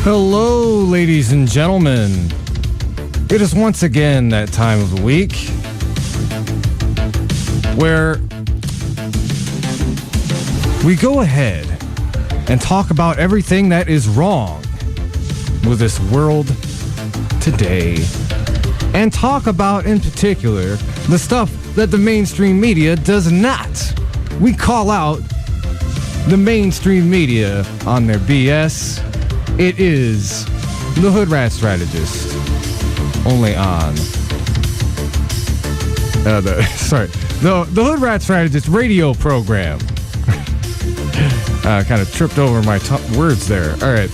Hello, ladies and gentlemen. It is once again that time of the week where we go ahead and talk about everything that is wrong with this world today, and talk about, in particular, the stuff that the mainstream media does not. We call out the mainstream media on their BS. It is the Hoodrat Strategist, only on the Hoodrat Strategist radio program. Kind of tripped over my words there. All right.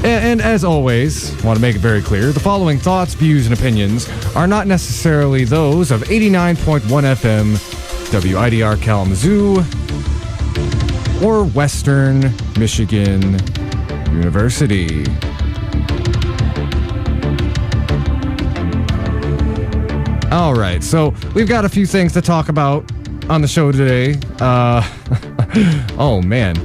And as always, want to make it very clear, the following thoughts, views, and opinions are not necessarily those of 89.1 FM WIDR Kalamazoo or Western Michigan University. All right, so we've got a few things to talk about on the show today. Oh, man.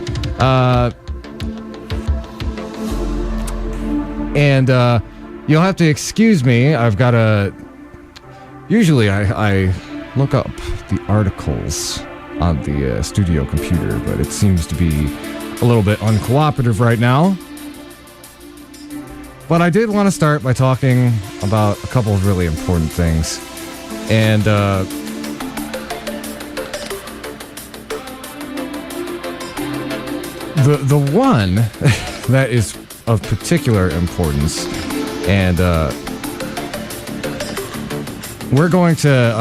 And you'll have to excuse me. I've got to... Usually I look up the articles on the studio computer, but it seems to be a little bit uncooperative right now. But I did want to start by talking about a couple of really important things. And the one that is of particular importance, and we're going to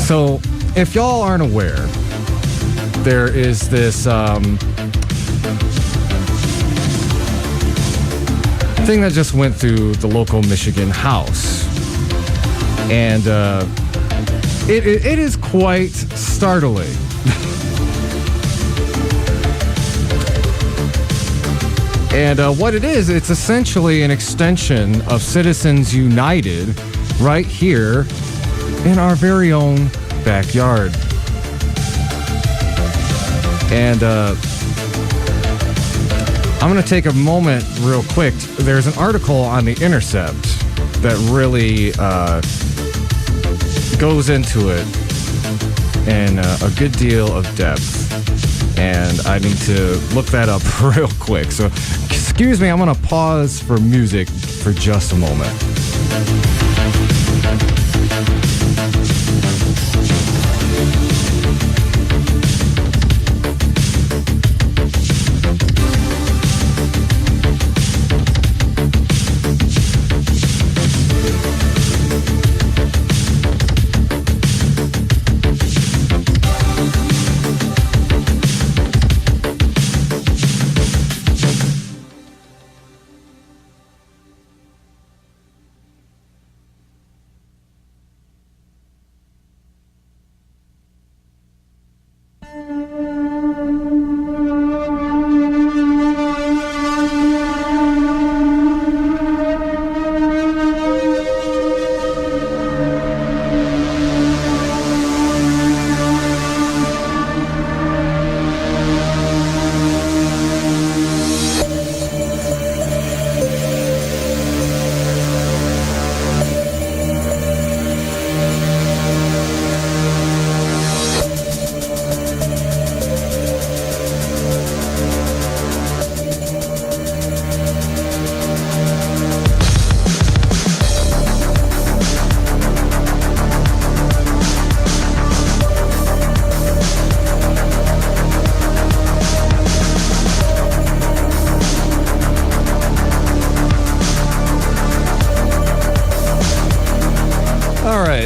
so if y'all aren't aware, there is this thing that just went through the local Michigan House, and it is quite startling. And what it is, it's essentially an extension of Citizens United right here in our very own backyard. And I'm going to take a moment real quick. There's an article on The Intercept that really goes into it in a good deal of depth. And I need to look that up real quick. So excuse me, I'm going to pause for music for just a moment.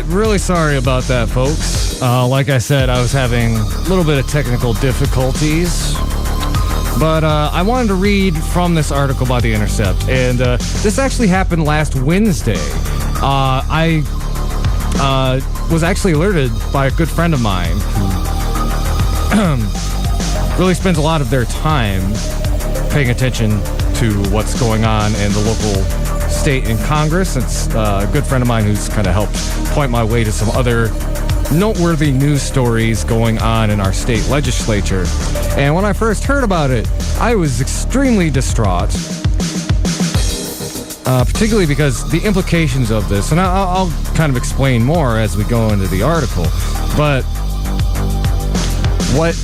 Really sorry about that, folks. Like I said, I was having a little bit of technical difficulties, but I wanted to read from this article by The Intercept, and this actually happened last Wednesday. I was actually alerted by a good friend of mine who really spends a lot of their time paying attention to what's going on in the local state in Congress. It's a good friend of mine who's kind of helped point my way to some other noteworthy news stories going on in our state legislature. And when I first heard about it, I was extremely distraught, particularly because the implications of this, and I'll kind of explain more as we go into the article, but what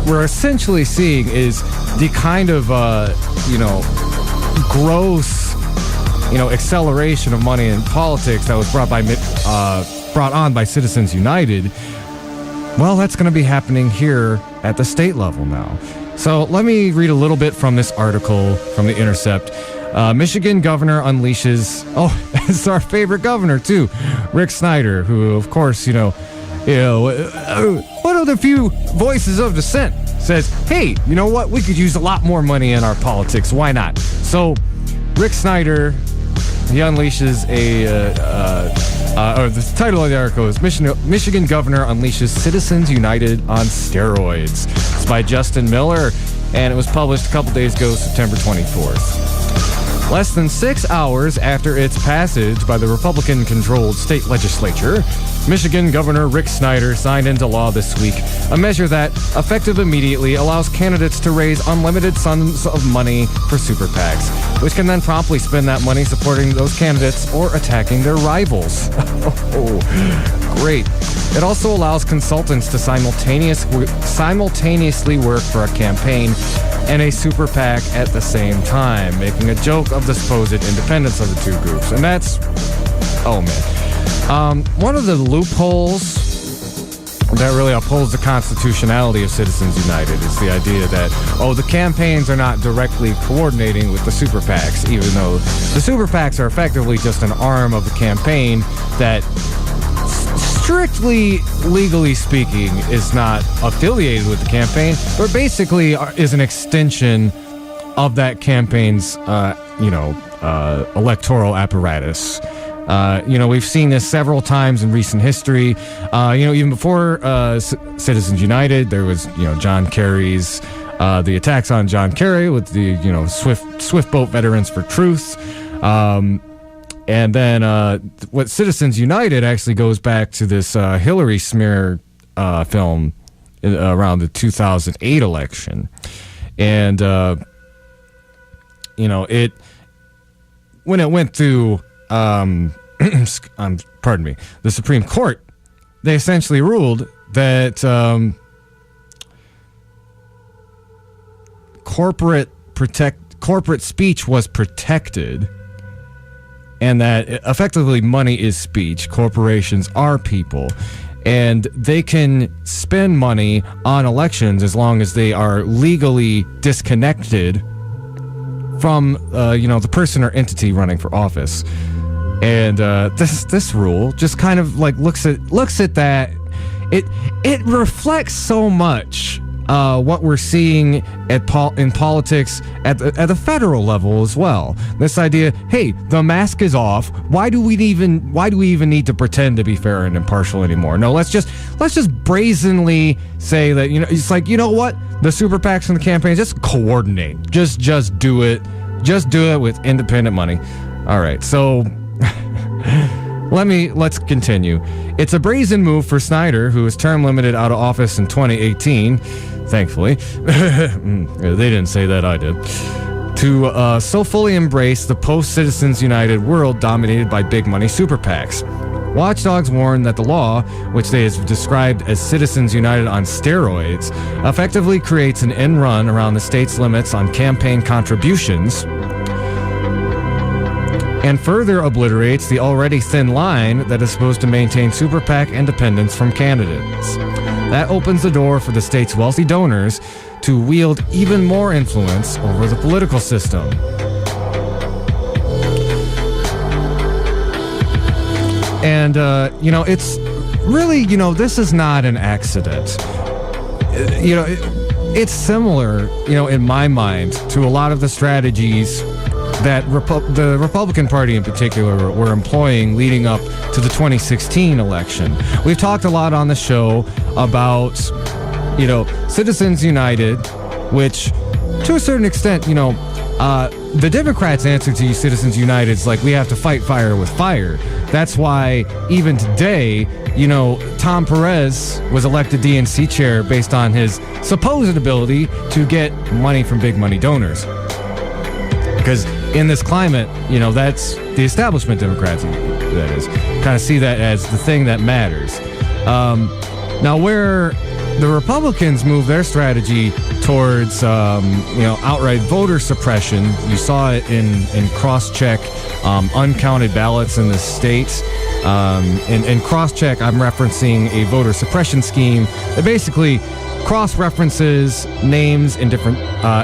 we're essentially seeing is the kind of, gross, acceleration of money in politics that was brought on by Citizens United. Well, that's going to be happening here at the state level now. So let me read a little bit from this article from The Intercept. Michigan governor unleashes, it's our favorite governor too, Rick Snyder, who of course, one of the few voices of dissent, says, hey, you know what? We could use a lot more money in our politics. Why not? So Rick Snyder, he unleashes the title of the article is Michigan Governor Unleashes Citizens United on Steroids. It's by Justin Miller, and it was published a couple days ago, September 24th. Less than 6 hours after its passage by the Republican-controlled state legislature, Michigan Governor Rick Snyder signed into law this week a measure that, effective immediately, allows candidates to raise unlimited sums of money for super PACs, which can then promptly spend that money supporting those candidates or attacking their rivals. Great. It also allows consultants to simultaneously work for a campaign and a super PAC at the same time, making a joke of the supposed independence of the two groups. And that's, one of the loopholes that really upholds the constitutionality of Citizens United is the idea that, the campaigns are not directly coordinating with the super PACs, even though the super PACs are effectively just an arm of the campaign that, strictly, legally speaking, is not affiliated with the campaign, but basically is an extension of that campaign's, electoral apparatus. We've seen this several times in recent history. Even before Citizens United, there was, John Kerry's, the attacks on John Kerry with the, Swift Boat Veterans for Truth. And then what Citizens United actually goes back to this Hillary smear film around the 2008 election. And, when it went through, the Supreme Court, they essentially ruled that corporate speech was protected, and that effectively money is speech. Corporations are people, and they can spend money on elections as long as they are legally disconnected from the person or entity running for office. And this rule just kind of like looks at that. It reflects so much what we're seeing in politics at the federal level as well. This idea, hey, the mask is off. Why do we even need to pretend to be fair and impartial anymore? No, let's just brazenly say that, it's like, you know what? The super PACs and the campaigns, just coordinate. Just do it. Just do it with independent money. All right, so let's continue. It's a brazen move for Snyder, who was term limited out of office in 2018. Thankfully. They didn't say that, I did. To so fully embrace the post-Citizens United world dominated by big money super PACs. Watchdogs warn that the law, which they have described as Citizens United on steroids, effectively creates an end run around the state's limits on campaign contributions and further obliterates the already thin line that is supposed to maintain super PAC independence from candidates. That opens the door for the state's wealthy donors to wield even more influence over the political system. And, it's really, this is not an accident. It's similar, in my mind, to a lot of the strategies that the Republican Party in particular were employing leading up to the 2016 election. We've talked a lot on the show about, Citizens United, which to a certain extent, the Democrats' answer to Citizens United is like, we have to fight fire with fire. That's why even today, Tom Perez was elected DNC chair based on his supposed ability to get money from big money donors. Because in this climate, that's the establishment Democrats, that is, kind of see that as the thing that matters. Now, where the Republicans move their strategy towards, outright voter suppression, you saw it in cross-check uncounted ballots in the states. In cross-check, I'm referencing a voter suppression scheme that basically cross-references names in different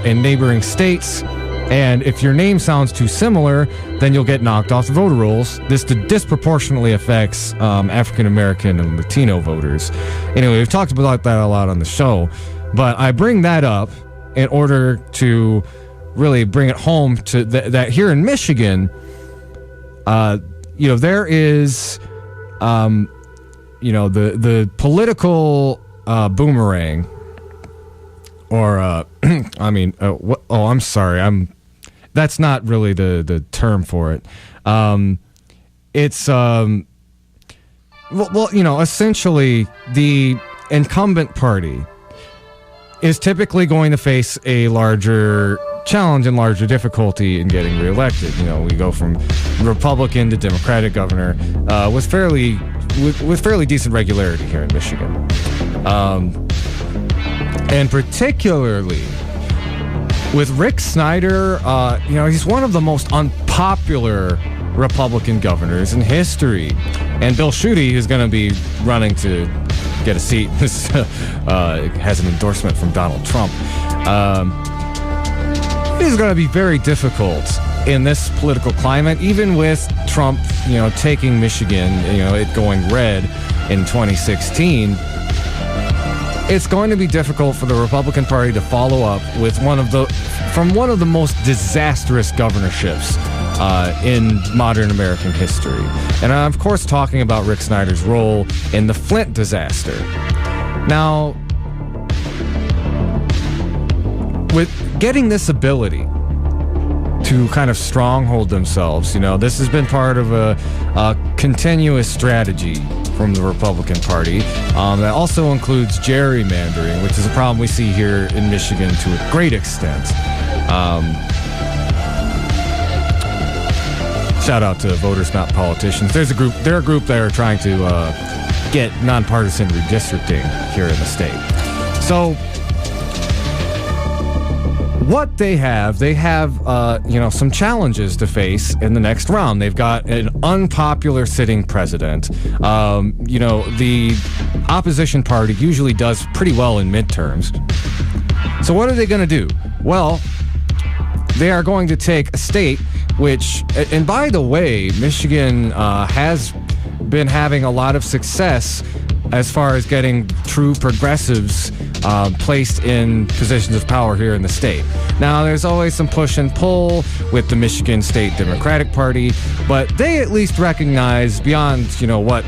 in neighboring states. And if your name sounds too similar, then you'll get knocked off the voter rolls. This disproportionately affects African American and Latino voters. Anyway, we've talked about that a lot on the show, but I bring that up in order to really bring it home to that here in Michigan, there is, the political boomerang, or I'm sorry, that's not really the term for it. It's essentially the incumbent party is typically going to face a larger challenge and larger difficulty in getting reelected. We go from Republican to Democratic governor with fairly decent regularity here in Michigan, and particularly with Rick Snyder. He's one of the most unpopular Republican governors in history, and Bill Schuette, who's going to be running to get a seat, has an endorsement from Donald Trump. It is going to be very difficult in this political climate, even with Trump, taking Michigan, it going red in 2016. It's going to be difficult for the Republican Party to follow up with one of the most disastrous governorships in modern American history. And I'm, of course, talking about Rick Snyder's role in the Flint disaster. Now, with getting this ability to kind of stronghold themselves, this has been part of a continuous strategy from the Republican Party that also includes gerrymandering, which is a problem we see here in Michigan to a great extent. Shout out to Voters Not Politicians. They're a group that are trying to get nonpartisan redistricting here in the state. So what they have some challenges to face in the next round. They've got an unpopular sitting president. The opposition party usually does pretty well in midterms. So what are they going to do? Well, they are going to take a state which, and by the way, Michigan has been having a lot of success as far as getting true progressives placed in positions of power here in the state. Now, there's always some push and pull with the Michigan State Democratic Party, but they at least recognize beyond, what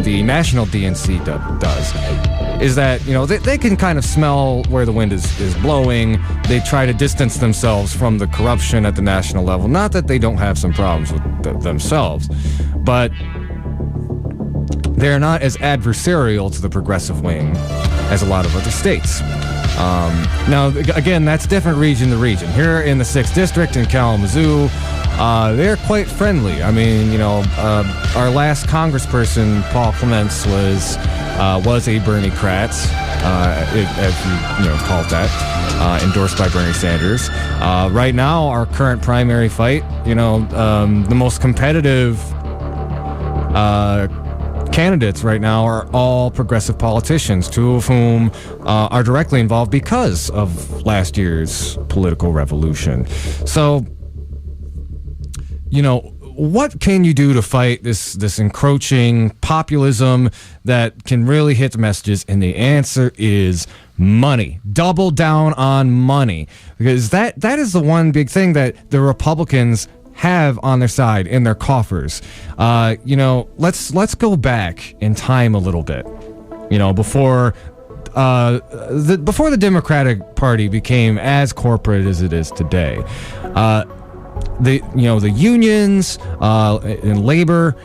the national DNC does, is that, they can kind of smell where the wind is blowing. They try to distance themselves from the corruption at the national level. Not that they don't have some problems with themselves, but they're not as adversarial to the progressive wing as a lot of other states. Now, again, that's different region to region. Here in the 6th District in Kalamazoo, they're quite friendly. I mean, our last congressperson, Paul Clements, was a Bernie-crat, if you call it that, endorsed by Bernie Sanders. Right now, our current primary fight, the most competitive candidates right now are all progressive politicians, two of whom are directly involved because of last year's political revolution. So, what can you do to fight this encroaching populism that can really hit the messages? And the answer is money. Double down on money, because that is the one big thing that the Republicans have on their side in their coffers. Let's go back in time a little bit. Before before the Democratic Party became as corporate as it is today, the unions and labor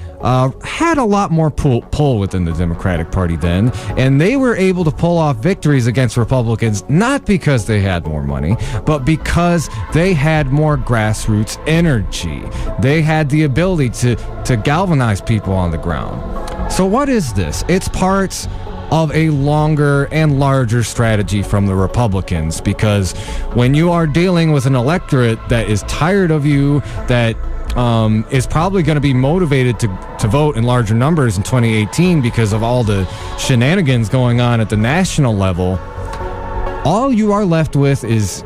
had a lot more pull within the Democratic Party then, and they were able to pull off victories against Republicans not because they had more money, but because they had more grassroots energy. They had the ability to galvanize people on the ground. So what is this? It's parts of a longer and larger strategy from the Republicans, because when you are dealing with an electorate that is tired of you, that is probably going to be motivated to vote in larger numbers in 2018 because of all the shenanigans going on at the national level, all you are left with is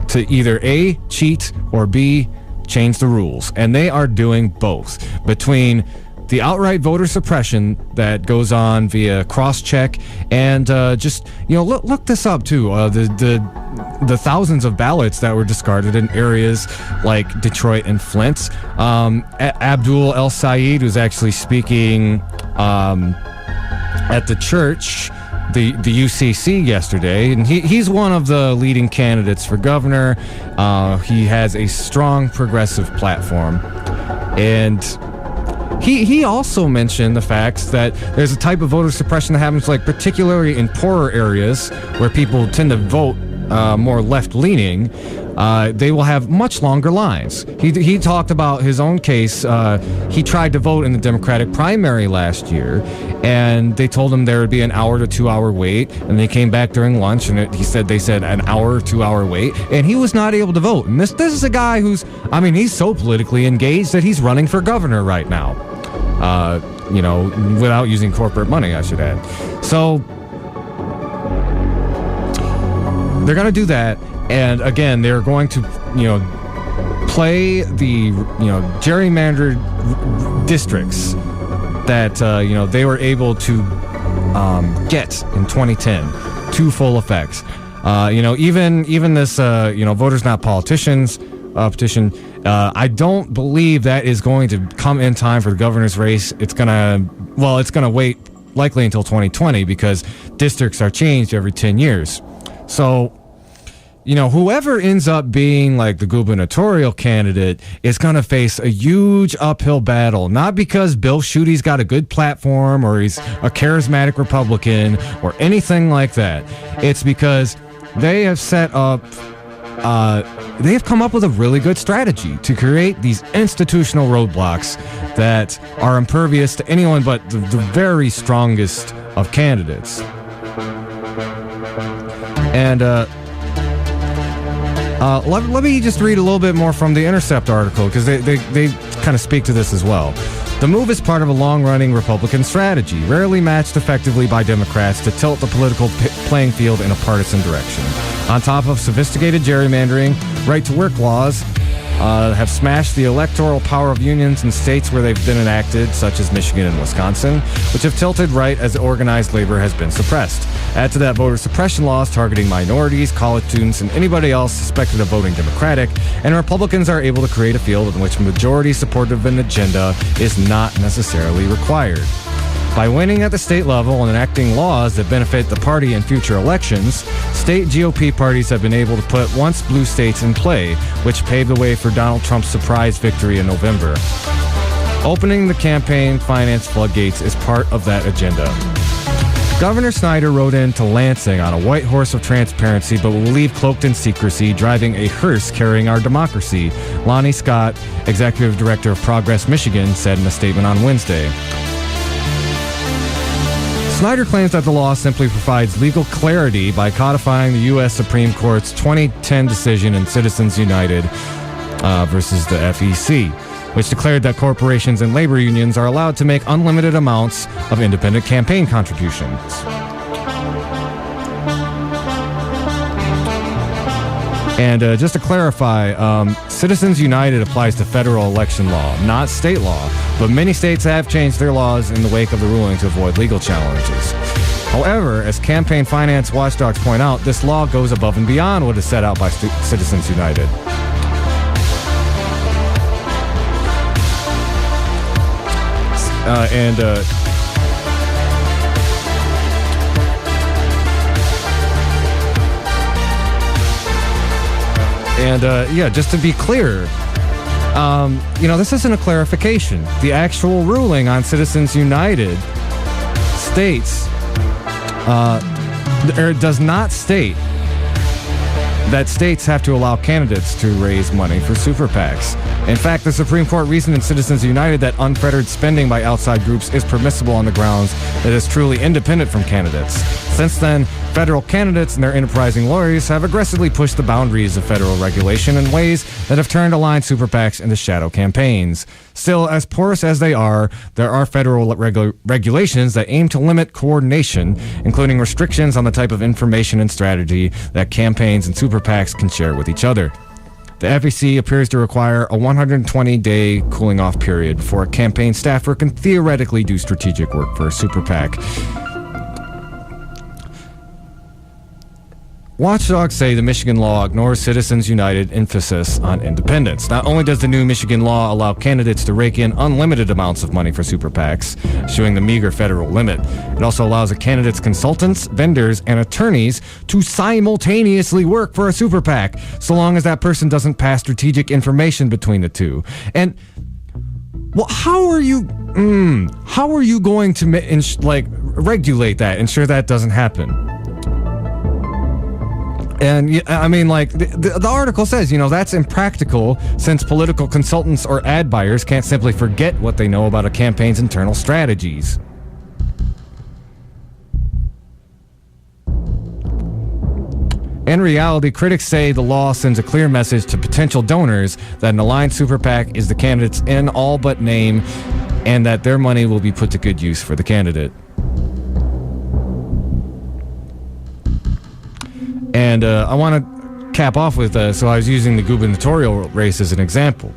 to either A, cheat, or B, change the rules. And they are doing both. Between the outright voter suppression that goes on via cross-check, and look this up too. The thousands of ballots that were discarded in areas like Detroit and Flint. Abdul El Sayed was actually speaking at the church, the UCC yesterday, and he's one of the leading candidates for governor. He has a strong progressive platform, and He also mentioned the fact that there's a type of voter suppression that happens, like particularly in poorer areas where people tend to vote more left-leaning. They will have much longer lines. He talked about his own case. He tried to vote in the Democratic primary last year, and they told him there would be an hour to 2 hour wait, and they came back during lunch, and they said an hour, 2 hour wait, and he was not able to vote. And this is a guy he's so politically engaged that he's running for governor right now. Without using corporate money, I should add. So they're going to do that. And again, they're going to, play the, gerrymandered districts that, they were able to get in 2010 to full effect. Even this, Voters Not Politicians petition, I don't believe that is going to come in time for the governor's race. It's going to wait likely until 2020 because districts are changed every 10 years. So, whoever ends up being like the gubernatorial candidate is going to face a huge uphill battle, not because Bill Schuette's got a good platform or he's a charismatic Republican or anything like that. It's because they have they have come up with a really good strategy to create these institutional roadblocks that are impervious to anyone but the very strongest of candidates. And let me just read a little bit more from the Intercept article, because they kind of speak to this as well. The move is part of a long-running Republican strategy, rarely matched effectively by Democrats, to tilt the political playing field in a partisan direction. On top of sophisticated gerrymandering, right-to-work laws have smashed the electoral power of unions in states where they've been enacted, such as Michigan and Wisconsin, which have tilted right as organized labor has been suppressed. Add to that voter suppression laws targeting minorities, college students, and anybody else suspected of voting Democratic, and Republicans are able to create a field in which majority support of an agenda is not necessarily required. By winning at the state level and enacting laws that benefit the party in future elections, state GOP parties have been able to put once blue states in play, which paved the way for Donald Trump's surprise victory in November. Opening the campaign finance floodgates is part of that agenda. Governor Snyder rode into Lansing on a white horse of transparency, but will leave cloaked in secrecy, driving a hearse carrying our democracy, Lonnie Scott, executive director of Progress Michigan, said in a statement on Wednesday. Snyder claims that the law simply provides legal clarity by codifying the U.S. Supreme Court's 2010 decision in Citizens United versus the FEC, which declared that corporations and labor unions are allowed to make unlimited amounts of independent campaign contributions. And just to clarify, Citizens United applies to federal election law, not state law, but many states have changed their laws in the wake of the ruling to avoid legal challenges. However, as campaign finance watchdogs point out, this law goes above and beyond what is set out by Citizens United. And just to be clear, this isn't a clarification. The actual ruling on Citizens United states, it does not state that states have to allow candidates to raise money for super PACs. In fact, the Supreme Court reasoned in Citizens United that unfettered spending by outside groups is permissible on the grounds that it is truly independent from candidates. Since then, federal candidates and their enterprising lawyers have aggressively pushed the boundaries of federal regulation in ways that have turned aligned super PACs into shadow campaigns. Still, as porous as they are, there are federal regulations that aim to limit coordination, including restrictions on the type of information and strategy that campaigns and super PACs can share with each other. The FEC appears to require a 120-day cooling-off period before a campaign staffer can theoretically do strategic work for a super PAC. Watchdogs say the Michigan law ignores Citizens United's emphasis on independence. Not only does the new Michigan law allow candidates to rake in unlimited amounts of money for super PACs, showing the meager federal limit, it also allows a candidate's consultants, vendors, and attorneys to simultaneously work for a super PAC, so long as that person doesn't pass strategic information between the two. And well, how are you going to regulate that, ensure that doesn't happen? And I mean, like, the article says, that's impractical since political consultants or ad buyers can't simply forget what they know about a campaign's internal strategies. In reality, critics say the law sends a clear message to potential donors that an aligned super PAC is the candidate's in all but name and that their money will be put to good use for the candidate. And I want to cap off with, so I was using the gubernatorial race as an example.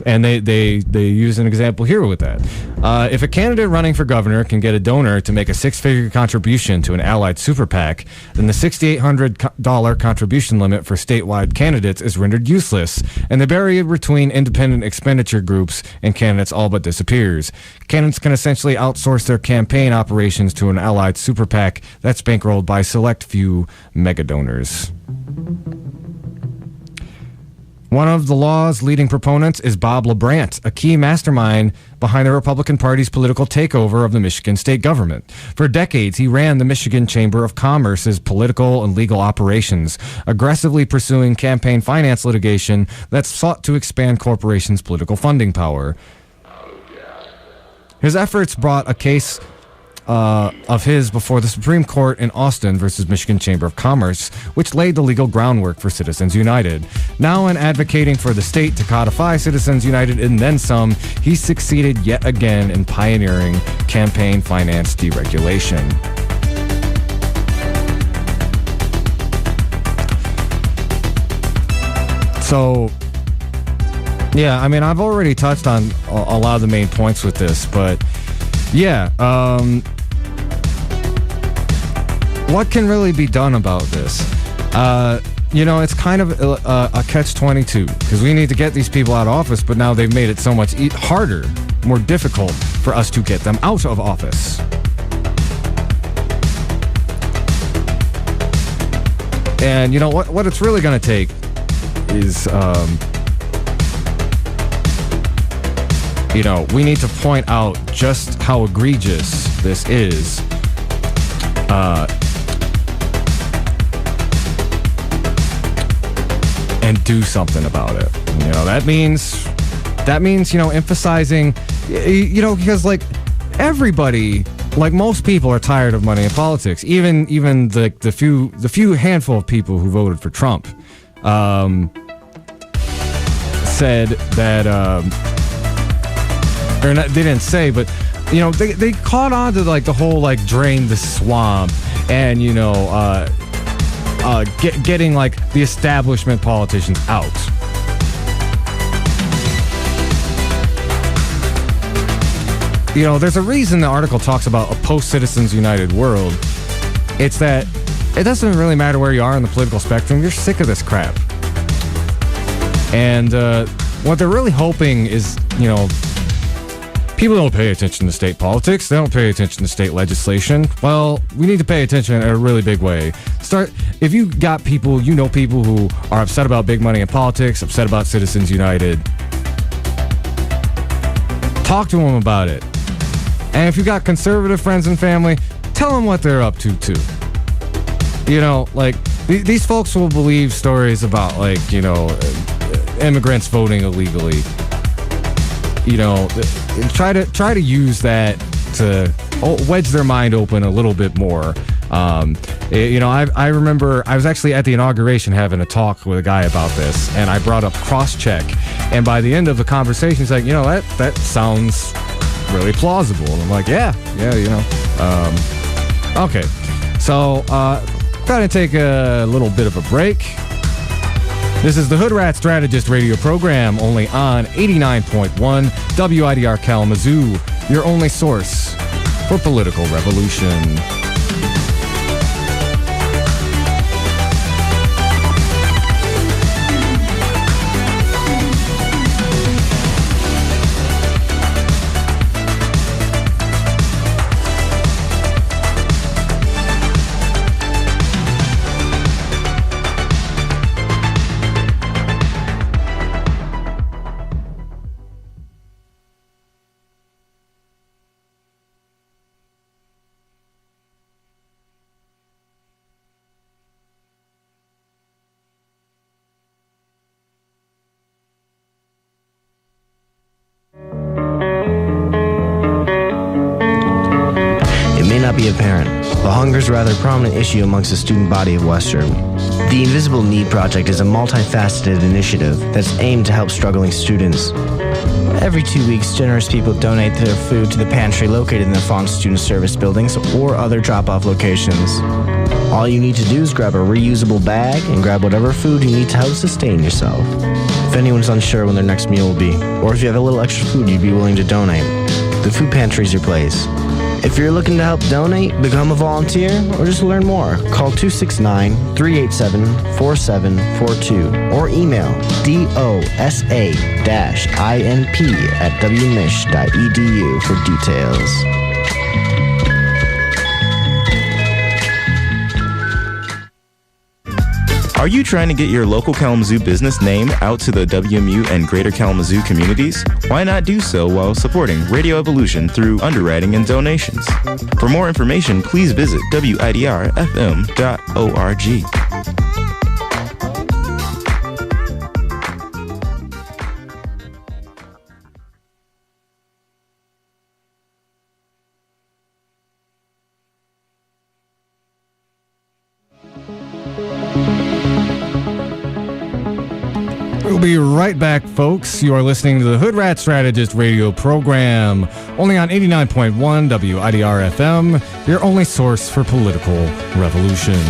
And they use an example here with that. If a candidate running for governor can get a donor to make a six-figure contribution to an allied super PAC, then the $6,800 contribution limit for statewide candidates is rendered useless, and the barrier between independent expenditure groups and candidates all but disappears. Candidates can essentially outsource their campaign operations to an allied super PAC that's bankrolled by select few mega donors. One of the law's leading proponents is Bob LaBrant, a key mastermind behind the Republican Party's political takeover of the Michigan state government. For decades, he ran the Michigan Chamber of Commerce's political and legal operations, aggressively pursuing campaign finance litigation that sought to expand corporations' political funding power. His efforts brought a case of his before the Supreme Court in Austin versus Michigan Chamber of Commerce, which laid the legal groundwork for Citizens United. Now, in advocating for the state to codify Citizens United and then some, he succeeded yet again in pioneering campaign finance deregulation. So, yeah, I mean, I've already touched on a lot of the main points with this, but yeah, what can really be done about this? It's kind of a catch-22, because we need to get these people out of office, but now they've made it so much harder, more difficult for us to get them out of office. And what it's really going to take is, we need to point out just how egregious this is. And do something about it. That means emphasizing, because like everybody, like most people are tired of money in politics. Even the few handful of people who voted for Trump, said that, or not, they didn't say, but they caught on to like the whole like drain the swamp and getting like the establishment politicians out. There's a reason the article talks about a post-Citizens United world. It's that it doesn't really matter where you are on the political spectrum. You're sick of this crap. And what they're really hoping is, People don't pay attention to state politics. They don't pay attention to state legislation. Well, we need to pay attention in a really big way. If you got people, people who are upset about big money in politics, upset about Citizens United, talk to them about it. And if you got conservative friends and family, tell them what they're up to too. These folks will believe stories about immigrants voting illegally. Try to use that to wedge their mind open a little bit more. I remember I was actually at the inauguration having a talk with a guy about this, and I brought up cross-check. And by the end of the conversation, he's like, that sounds really plausible. And I'm like, yeah. Okay. So, gotta take a little bit of a break. This is the Hoodrat Strategist radio program, only on 89.1 WIDR Kalamazoo, your only source for political revolution. Be apparent, but hunger is a rather prominent issue amongst the student body of Western. The Invisible Need Project is a multifaceted initiative that's aimed to help struggling students. Every 2 weeks, generous people donate their food to the pantry located in the Fawn Student Service buildings or other drop-off locations. All you need to do is grab a reusable bag and grab whatever food you need to help sustain yourself. If anyone's unsure when their next meal will be, or if you have a little extra food you'd be willing to donate, the food pantry is your place. If you're looking to help donate, become a volunteer, or just learn more, call 269-387-4742 or email dosa-inp@wmich.edu for details. Are you trying to get your local Kalamazoo business name out to the WMU and Greater Kalamazoo communities? Why not do so while supporting Radio Evolution through underwriting and donations? For more information, please visit widrfm.org. We'll be right back, folks. You are listening to the Hoodrat Strategist radio program, only on 89.1 WIDR FM, your only source for political revolution.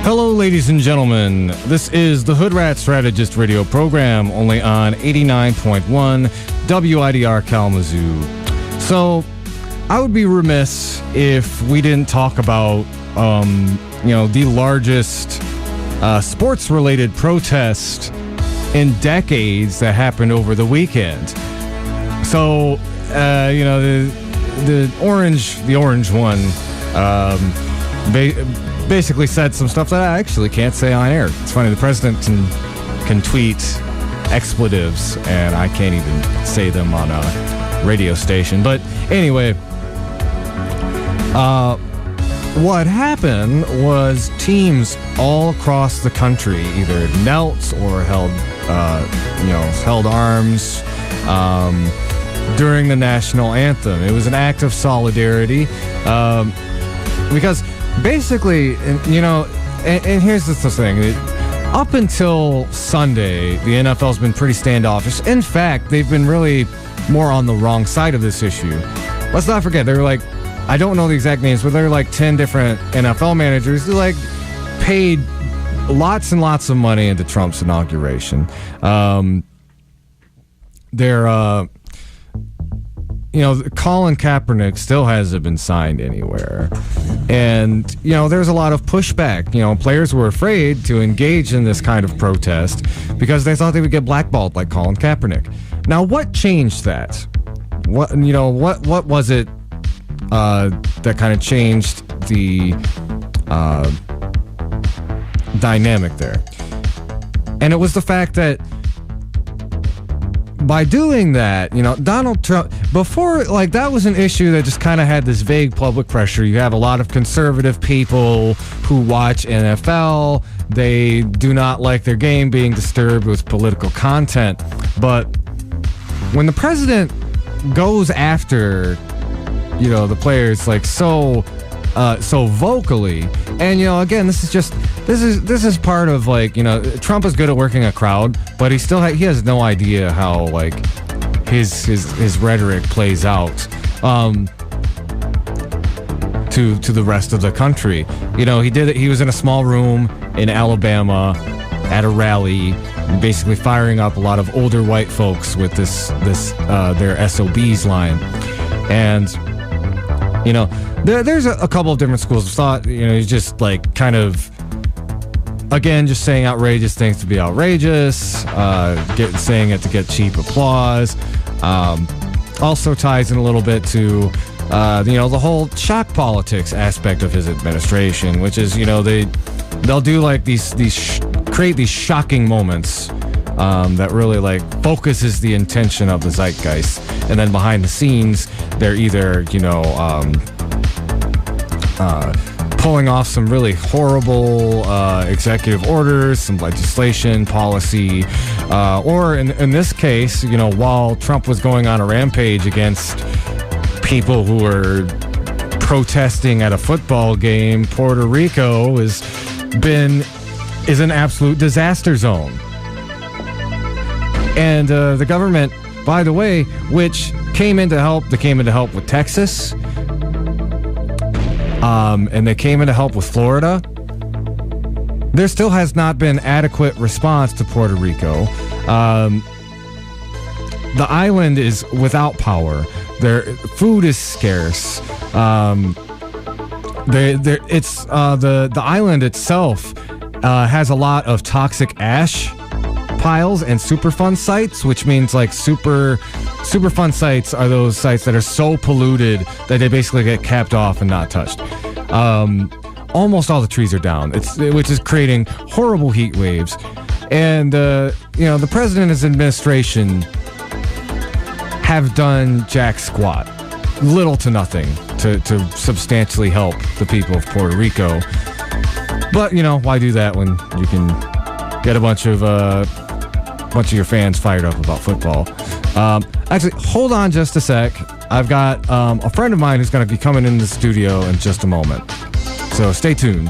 Hello, ladies and gentlemen. This is the Hoodrat Strategist radio program, only on 89.1 WIDR Kalamazoo. So, I would be remiss if we didn't talk about, the largest sports-related protest in decades that happened over the weekend. So, the orange one, basically said some stuff that I actually can't say on air. It's funny, the president can tweet expletives, and I can't even say them on a radio station. But anyway, what happened was teams all across the country either knelt or held arms during the national anthem. It was an act of solidarity because basically, and here's the thing. Up until Sunday, the NFL's been pretty standoffish. In fact, they've been really more on the wrong side of this issue. Let's not forget, they're like, I don't know the exact names, but they're like 10 different NFL managers who paid lots and lots of money into Trump's inauguration. Colin Kaepernick still hasn't been signed anywhere. And, there's a lot of pushback. Players were afraid to engage in this kind of protest because they thought they would get blackballed like Colin Kaepernick. Now, what changed that? What was it that kind of changed the dynamic there? And it was the fact that by doing that, Donald Trump, before, that was an issue that just kind of had this vague public pressure. You have a lot of conservative people who watch NFL. They do not like their game being disturbed with political content. But when the president goes after, the players so vocally, and again, this is part of Trump is good at working a crowd, but he has no idea how his rhetoric plays out to the rest of the country. He was in a small room in Alabama at a rally, basically firing up a lot of older white folks with their SOBs line. And there's a couple of different schools of thought. He's just kind of, again, just saying outrageous things to be outrageous, saying it to get cheap applause. Also ties in a little bit to the whole shock politics aspect of his administration, which is they'll do create these shocking moments that really focuses the attention of the zeitgeist, and then behind the scenes they're either pulling off some really horrible executive orders, some legislation, policy, or in this case, while Trump was going on a rampage against people who were protesting at a football game, Puerto Rico is an absolute disaster zone. And the government, by the way, which came in to help with Texas, and they came in to help with Florida, there still has not been adequate response to Puerto Rico. The island is without power. Their food is scarce. The island itself has a lot of toxic ash piles and Superfund sites, which means Superfund sites are those sites that are so polluted that they basically get capped off and not touched. Almost all the trees are down, which is creating horrible heat waves. And the president and his administration have done jack squat, little to nothing to substantially help the people of Puerto Rico. But why do that when you can get a bunch of your fans fired up about football? Actually, hold on just a sec. I've got a friend of mine who's going to be coming in the studio in just a moment. So stay tuned.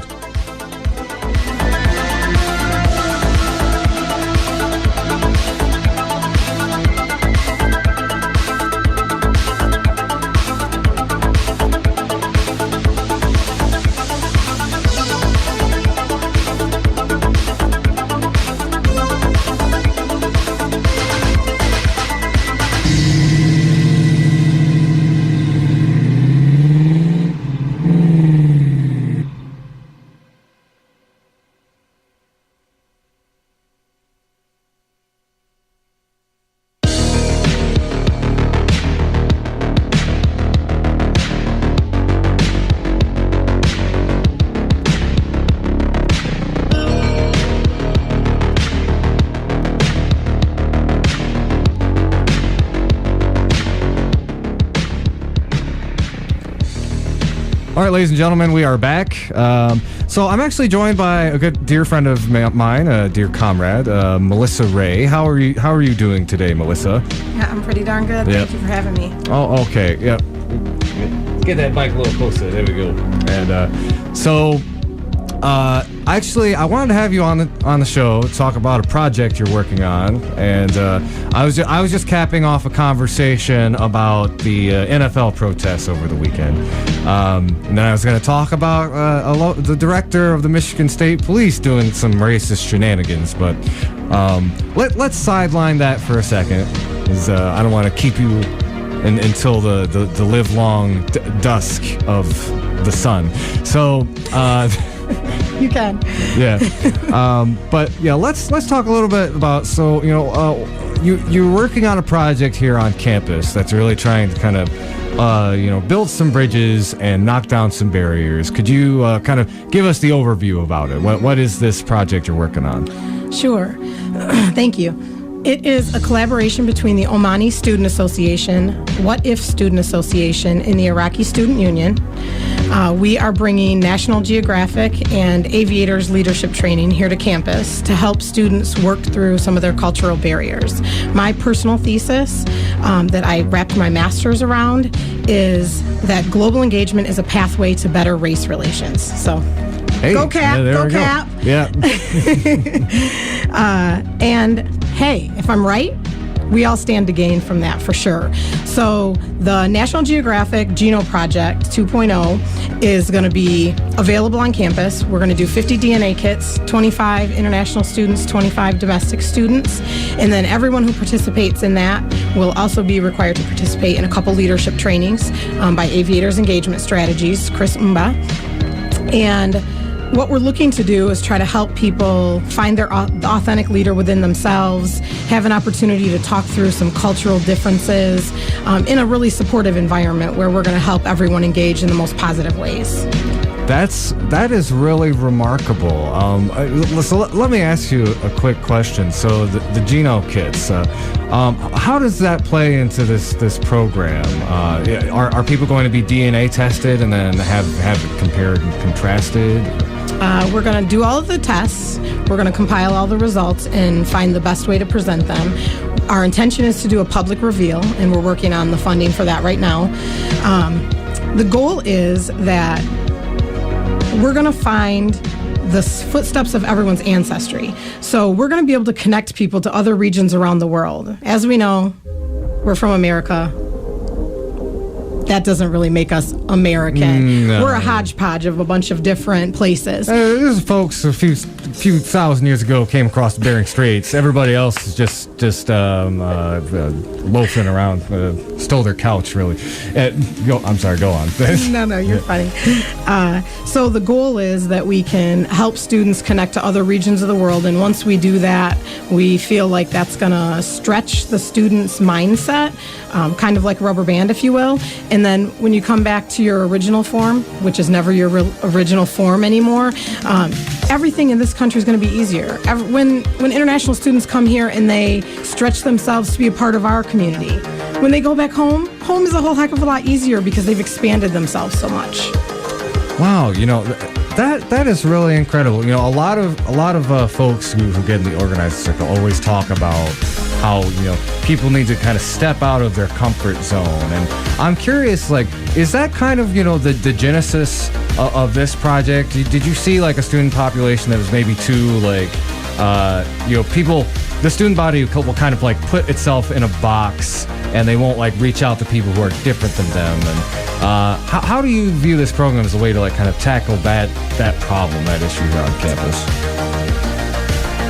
right, ladies and gentlemen, we are back. So I'm actually joined by a good dear friend of mine, a dear comrade, Melissa Ray. How are you doing today, Melissa? Yeah, I'm pretty darn good. Yep. Thank you for having me. Oh, okay. Yep. Get that mic a little closer. There we go. And actually, I wanted to have you on the show to talk about a project you're working on, and I was just capping off a conversation about the NFL protests over the weekend, and then I was going to talk about the director of the Michigan State Police doing some racist shenanigans, but let's sideline that for a second, because I don't want to keep you until the livelong dusk of the sun. So. You can. Yeah. But yeah, let's talk a little bit about, so, you're working on a project here on campus that's really trying to kind of, build some bridges and knock down some barriers. Could you kind of give us the overview about it? What is this project you're working on? Sure. Thank you. It is a collaboration between the Omani Student Association, What If Student Association, and the Iraqi Student Union. We are bringing National Geographic and aviators leadership training here to campus to help students work through some of their cultural barriers. My personal thesis that I wrapped my master's around is that global engagement is a pathway to better race relations. So, hey, go Cap, yeah, go Cap. Yeah. And hey, if I'm right, we all stand to gain from that for sure. So the National Geographic Geno Project 2.0 is going to be available on campus. We're going to do 50 DNA kits, 25 international students, 25 domestic students, and then everyone who participates in that will also be required to participate in a couple leadership trainings by Aviators Engagement Strategies, Chris Mba. And what we're looking to do is try to help people find the authentic leader within themselves, have an opportunity to talk through some cultural differences in a really supportive environment where we're going to help everyone engage in the most positive ways. That is really remarkable. So let me ask you a quick question. So the Geno kits, how does that play into this program? Are people going to be DNA tested and then have it compared and contrasted? We're going to do all of the tests. We're going to compile all the results and find the best way to present them. Our intention is to do a public reveal, and we're working on the funding for that right now. The goal is that we're going to find the footsteps of everyone's ancestry. So we're going to be able to connect people to other regions around the world. As we know, we're from America. That doesn't really make us American. No. We're a hodgepodge of a bunch of different places. There's folks a few thousand years ago came across the Bering Straits. Everybody else is just loafing around, stole their couch, really. I'm sorry, go on. No, you're funny. So the goal is that we can help students connect to other regions of the world, and once we do that, we feel like that's going to stretch the student's mindset, kind of like a rubber band, if you will. And then when you come back to your original form, which is never your original form anymore, everything in this country is going to be easier. When international students come here and they stretch themselves to be a part of our community, when they go back home is a whole heck of a lot easier because they've expanded themselves so much. Wow, that is really incredible. A lot of folks who get in the organized circle always talk about how people need to kind of step out of their comfort zone, and I'm curious, is that kind of the genesis of this project? Did you see a student population that was maybe too people, the student body will kind of put itself in a box, and they won't reach out to people who are different than them? And how do you view this program as a way to kind of tackle that problem, that issue here on campus?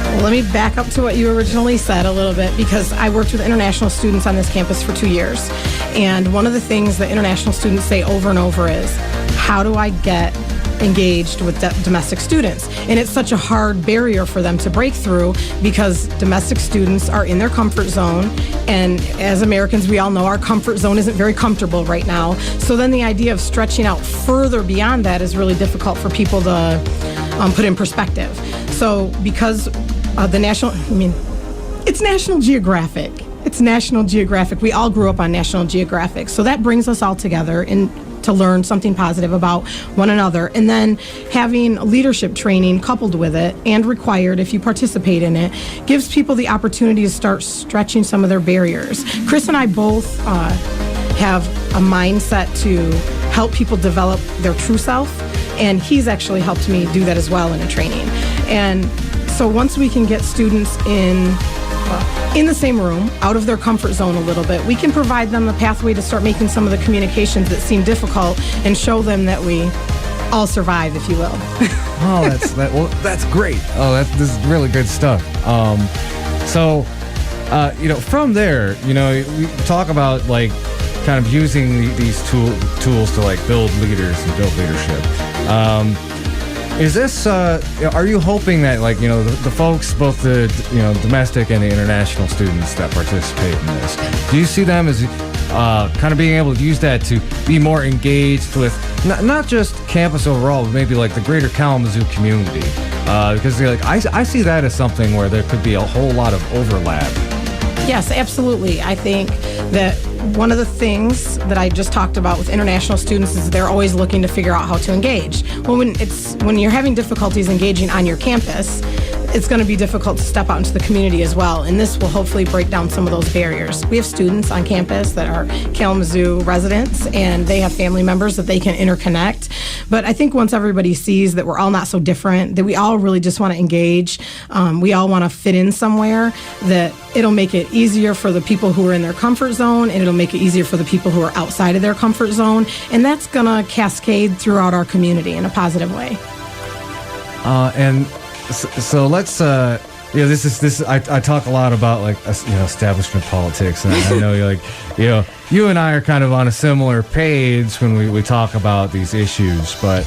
Well, let me back up to what you originally said a little bit, because I worked with international students on this campus for 2 years. And one of the things that international students say over and over is, how do I get engaged with domestic students? And it's such a hard barrier for them to break through because domestic students are in their comfort zone. And as Americans, we all know our comfort zone isn't very comfortable right now. So then the idea of stretching out further beyond that is really difficult for people to put in perspective. So because it's National Geographic. It's National Geographic. We all grew up on National Geographic. So that brings us all together to to learn something positive about one another. And then having leadership training coupled with it, and required if you participate in it, gives people the opportunity to start stretching some of their barriers. Chris and I both have a mindset to help people develop their true self, and he's actually helped me do that as well in a training. And so once we can get students in the same room, out of their comfort zone a little bit, we can provide them the pathway to start making some of the communications that seem difficult and show them that we all survive, if you will. That's great. This is really good stuff. From there, we talk about like kind of using these tools to like build leaders and build leadership. Is this? Are you hoping that the folks, both the domestic and the international students that participate in this, do you see them as kind of being able to use that to be more engaged with not just campus overall, but maybe like the greater Kalamazoo community? Because I see that as something where there could be a whole lot of overlap. Yes, absolutely. I think that one of the things that I just talked about with international students is they're always looking to figure out how to engage. Well, when you're having difficulties engaging on your campus, it's going to be difficult to step out into the community as well, and this will hopefully break down some of those barriers. We have students on campus that are Kalamazoo residents, and they have family members that they can interconnect. But I think once everybody sees that we're all not so different, that we all really just want to engage, we all want to fit in somewhere, that it'll make it easier for the people who are in their comfort zone, and it'll make it easier for the people who are outside of their comfort zone, and that's going to cascade throughout our community in a positive way. So let's this is I talk a lot about establishment politics, and I know you and I are kind of on a similar page when we talk about these issues, but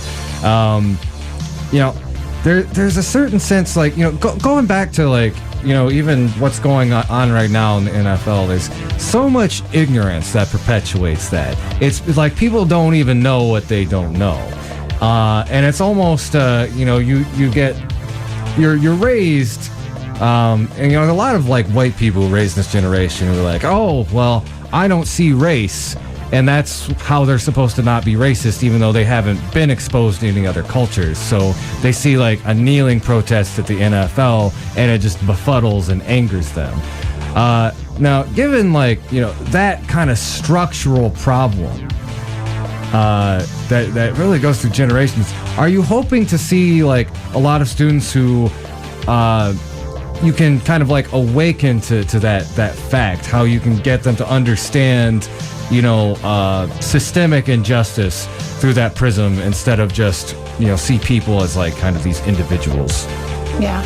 there's a certain sense going back to even what's going on right now in the NFL, there's so much ignorance that perpetuates that. It's like people don't even know what they don't know, and it's almost you're raised, and a lot of white people raised in this generation who are like, oh, well, I don't see race, and that's how they're supposed to not be racist, even though they haven't been exposed to any other cultures. So they see a kneeling protest at the NFL, and it just befuddles and angers them. Now, given that kind of structural problem that really goes through generations, are you hoping to see a lot of students who you can kind of awaken to that fact, how you can get them to understand systemic injustice through that prism instead of just see people as kind of these individuals? Yeah,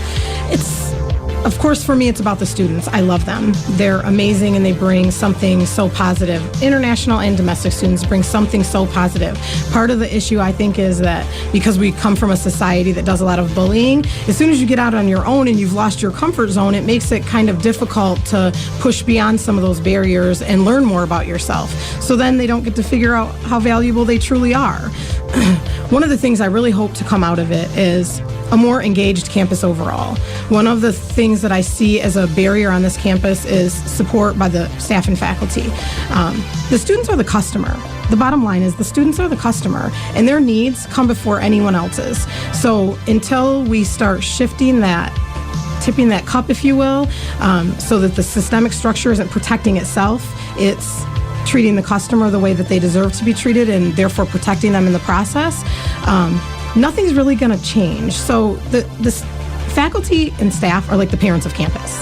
of course, for me, it's about the students. I love them. They're amazing, and they bring something so positive. International and domestic students bring something so positive. Part of the issue, I think, is that because we come from a society that does a lot of bullying, as soon as you get out on your own and you've lost your comfort zone, it makes it kind of difficult to push beyond some of those barriers and learn more about yourself. So then they don't get to figure out how valuable they truly are. One of the things I really hope to come out of it is a more engaged campus overall. One of the things that I see as a barrier on this campus is support by the staff and faculty. The students are the customer. The bottom line is the students are the customer, and their needs come before anyone else's. So until we start shifting that, tipping that cup, if you will, so that the systemic structure isn't protecting itself, it's treating the customer the way that they deserve to be treated, and therefore protecting them in the process, nothing's really going to change. So the faculty and staff are like the parents of campus.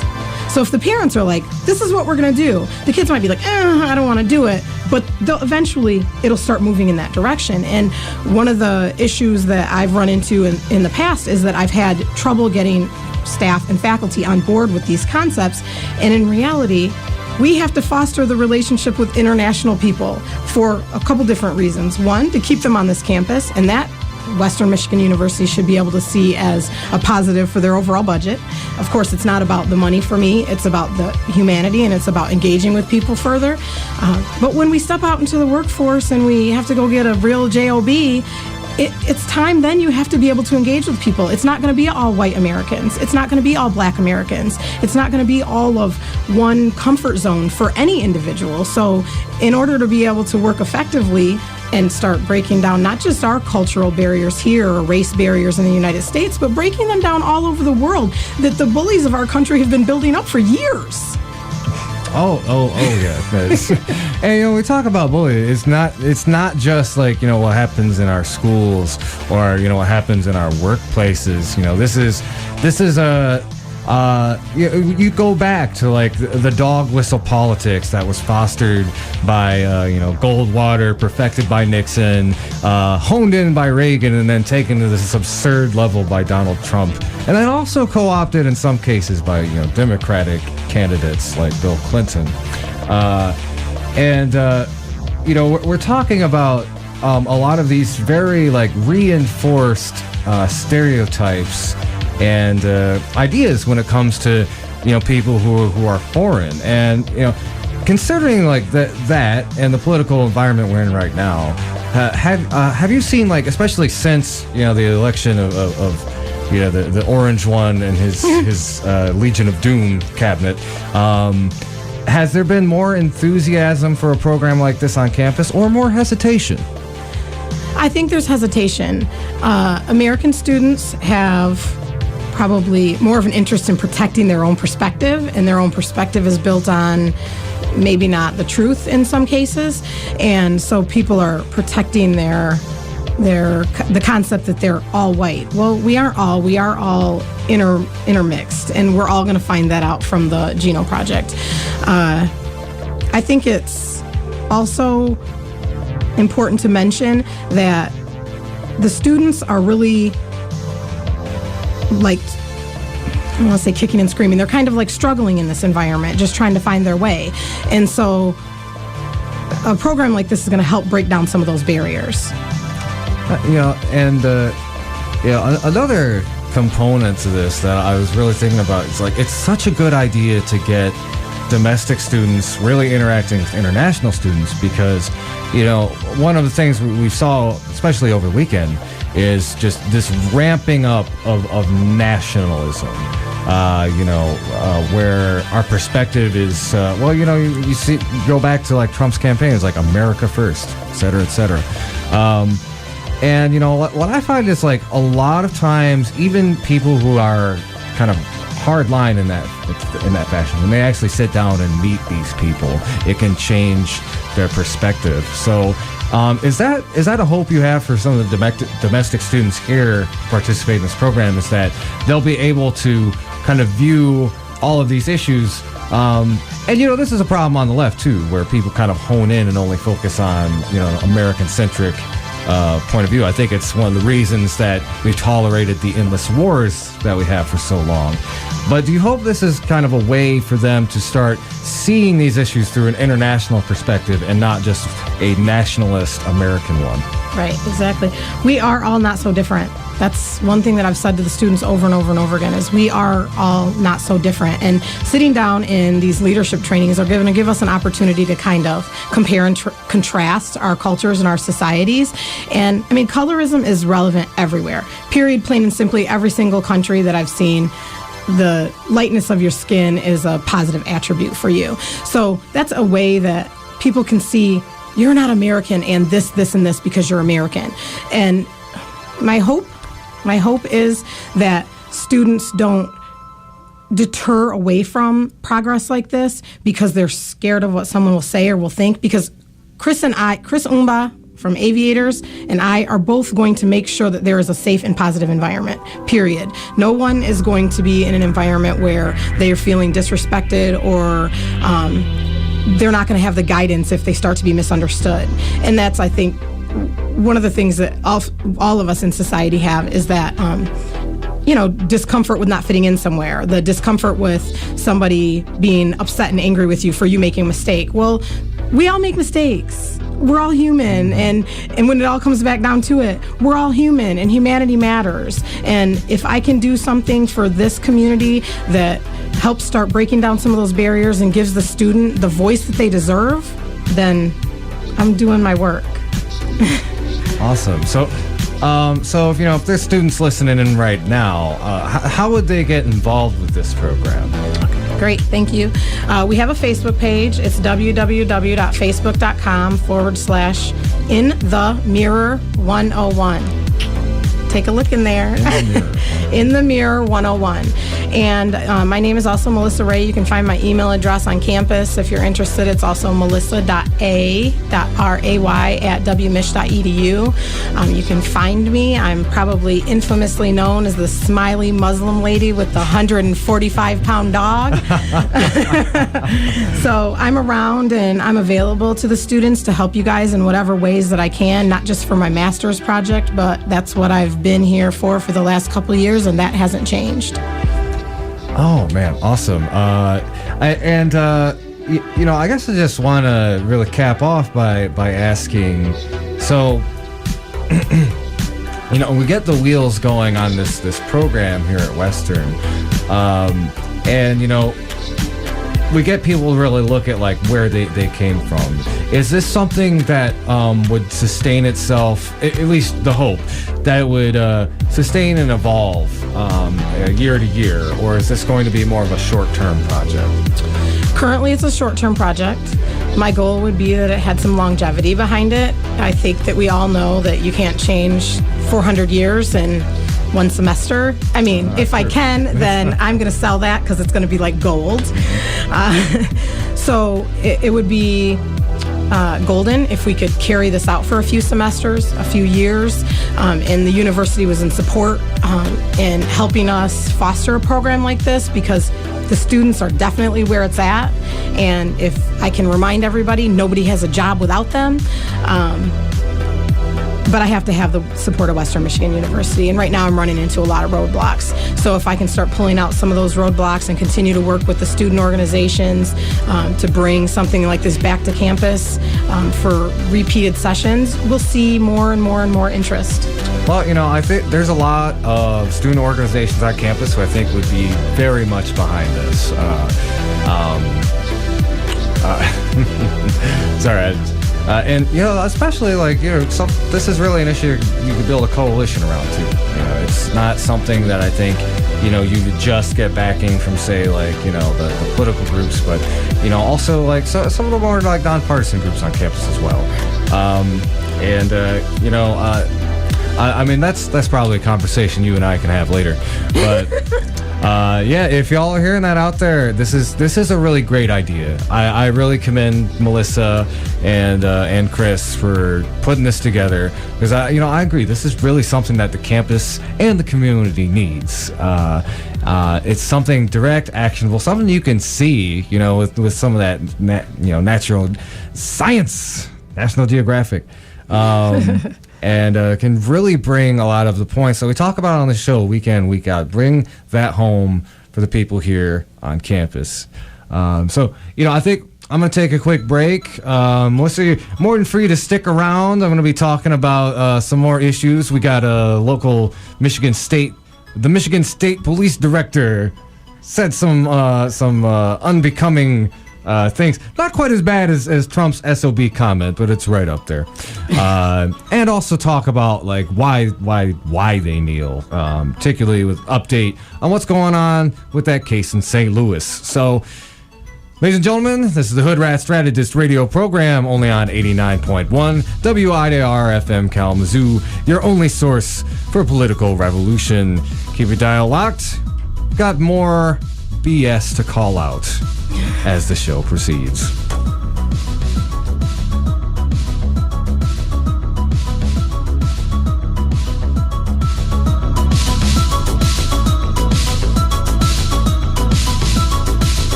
So if the parents are like, this is what we're going to do, the kids might be like, I don't want to do it. But eventually, it'll start moving in that direction. And one of the issues that I've run into in the past is that I've had trouble getting staff and faculty on board with these concepts. And in reality, we have to foster the relationship with international people for a couple different reasons. One, to keep them on this campus, and that Western Michigan University should be able to see as a positive for their overall budget. Of course, it's not about the money for me. It's about the humanity, and it's about engaging with people further. But when we step out into the workforce and we have to go get a real job, it's time then you have to be able to engage with people. It's not going to be all white Americans. It's not going to be all black Americans. It's not going to be all of one comfort zone for any individual. So in order to be able to work effectively, and start breaking down not just our cultural barriers here or race barriers in the United States, but breaking them down all over the world that the bullies of our country have been building up for years. Yeah. And we talk about bullying. It's not just like what happens in our schools or what happens in our workplaces. This is a. You go back to like the dog whistle politics that was fostered by Goldwater, perfected by Nixon, honed in by Reagan, and then taken to this absurd level by Donald Trump, and then also co-opted in some cases by Democratic candidates like Bill Clinton. We're talking about a lot of these very like reinforced stereotypes and ideas when it comes to people who are foreign, and considering like that and the political environment we're in right now, have you seen, like, especially since the election of the orange one and his Legion of Doom cabinet, has there been more enthusiasm for a program like this on campus or more hesitation? I think there's hesitation. American students have probably more of an interest in protecting their own perspective, and their own perspective is built on maybe not the truth in some cases, and so people are protecting the concept that they're all white. Well, we are all intermixed, and we're all going to find that out from the Geno Project. I think it's also important to mention that the students are really, like, I don't want to say kicking and screaming. They're kind of like struggling in this environment, just trying to find their way. And so a program like this is going to help break down some of those barriers. Another component to this that I was really thinking about is, like, it's such a good idea to get domestic students really interacting with international students, because one of the things we saw, especially over the weekend, is just this ramping up of nationalism, where our perspective is, you see, go back to like Trump's campaign, it's like America first, et cetera, et cetera. And what I find is, like, a lot of times, even people who are kind of hard line in that fashion, when they actually sit down and meet these people, it can change their perspective. So is that a hope you have for some of the domestic students here participating in this program, is that they'll be able to kind of view all of these issues, and this is a problem on the left too, where people kind of hone in and only focus on American-centric point of view. I think it's one of the reasons that we've tolerated the endless wars that we have for so long. But do you hope this is kind of a way for them to start seeing these issues through an international perspective and not just a nationalist American one? Right, exactly. We are all not so different. That's one thing that I've said to the students over and over and over again, is we are all not so different. And sitting down in these leadership trainings are going to give us an opportunity to kind of compare and contrast our cultures and our societies. And I mean, colorism is relevant everywhere. Period, plain and simply. Every single country that I've seen, the lightness of your skin is a positive attribute for you. So that's a way that people can see you're not American and this, and this because you're American. And my hope is that students don't deter away from progress like this because they're scared of what someone will say or will think. Because Chris Umba from Aviators and I are both going to make sure that there is a safe and positive environment, period. No one is going to be in an environment where they are feeling disrespected or they're not going to have the guidance if they start to be misunderstood. And that's, I think, one of the things that all of us in society have, is that discomfort with not fitting in somewhere, the discomfort with somebody being upset and angry with you for you making a mistake. Well, we all make mistakes. We're all human, and when it all comes back down to it, we're all human, and humanity matters. And if I can do something for this community that helps start breaking down some of those barriers and gives the student the voice that they deserve, then I'm doing my work. Awesome. So if there's students listening in right now, how would they get involved with this program? Great, thank you. We have a Facebook page. It's www.facebook.com/InTheMirror101. Take a look in there. In the Mirror 101. And my name is also Melissa Ray. You can find my email address on campus. If you're interested, it's also melissa.a.ray@wmich.edu. You can find me. I'm probably infamously known as the smiley Muslim lady with the 145-pound dog. So I'm around and I'm available to the students to help you guys in whatever ways that I can, not just for my master's project, but that's what I've been here for the last couple of years, and that hasn't changed. Oh man, awesome. I guess I just want to really cap off by asking, so we get the wheels going on this program here at Western, and we get people to really look at like where they came from. Is this something that would sustain itself, at least the hope, that it would sustain and evolve year to year, or is this going to be more of a short-term project? Currently, it's a short-term project. My goal would be that it had some longevity behind it. I think that we all know that you can't change 400 years in one semester. I mean, if I can, then I'm going to sell that because it's going to be like gold. So it would be golden if we could carry this out for a few semesters, a few years, and the university was in support in helping us foster a program like this, because the students are definitely where it's at, and if I can remind everybody, nobody has a job without them. But I have to have the support of Western Michigan University, and right now I'm running into a lot of roadblocks. So if I can start pulling out some of those roadblocks and continue to work with the student organizations to bring something like this back to campus for repeated sessions, we'll see more and more and more interest. Well, I think there's a lot of student organizations on campus who I think would be very much behind this. Sorry, and especially this is really an issue you could build a coalition around too. It's not something that I think you would just get backing from, say, the political groups, but also some of the more nonpartisan groups on campus as well. I mean that's probably a conversation you and I can have later, but. If y'all are hearing that out there, this is a really great idea. I really commend Melissa and Chris for putting this together, because I agree, this is really something that the campus and the community needs. It's something direct, actionable, something you can see, with some of that natural science, National Geographic. And can really bring a lot of the points that we talk about on the show week in, week out. Bring that home for the people here on campus. I think I'm going to take a quick break. Melissa, you're more than free to stick around. I'm going to be talking about some more issues. We got a local the Michigan State Police Director said some unbecoming things. Not quite as bad as Trump's SOB comment, but it's right up there. And also talk about why they kneel, particularly with update on what's going on with that case in St. Louis. So, ladies and gentlemen, this is the Hoodrat Strategist radio program, only on 89.1 WIDR FM Kalamazoo, your only source for political revolution. Keep your dial locked. Got more BS to call out as the show proceeds.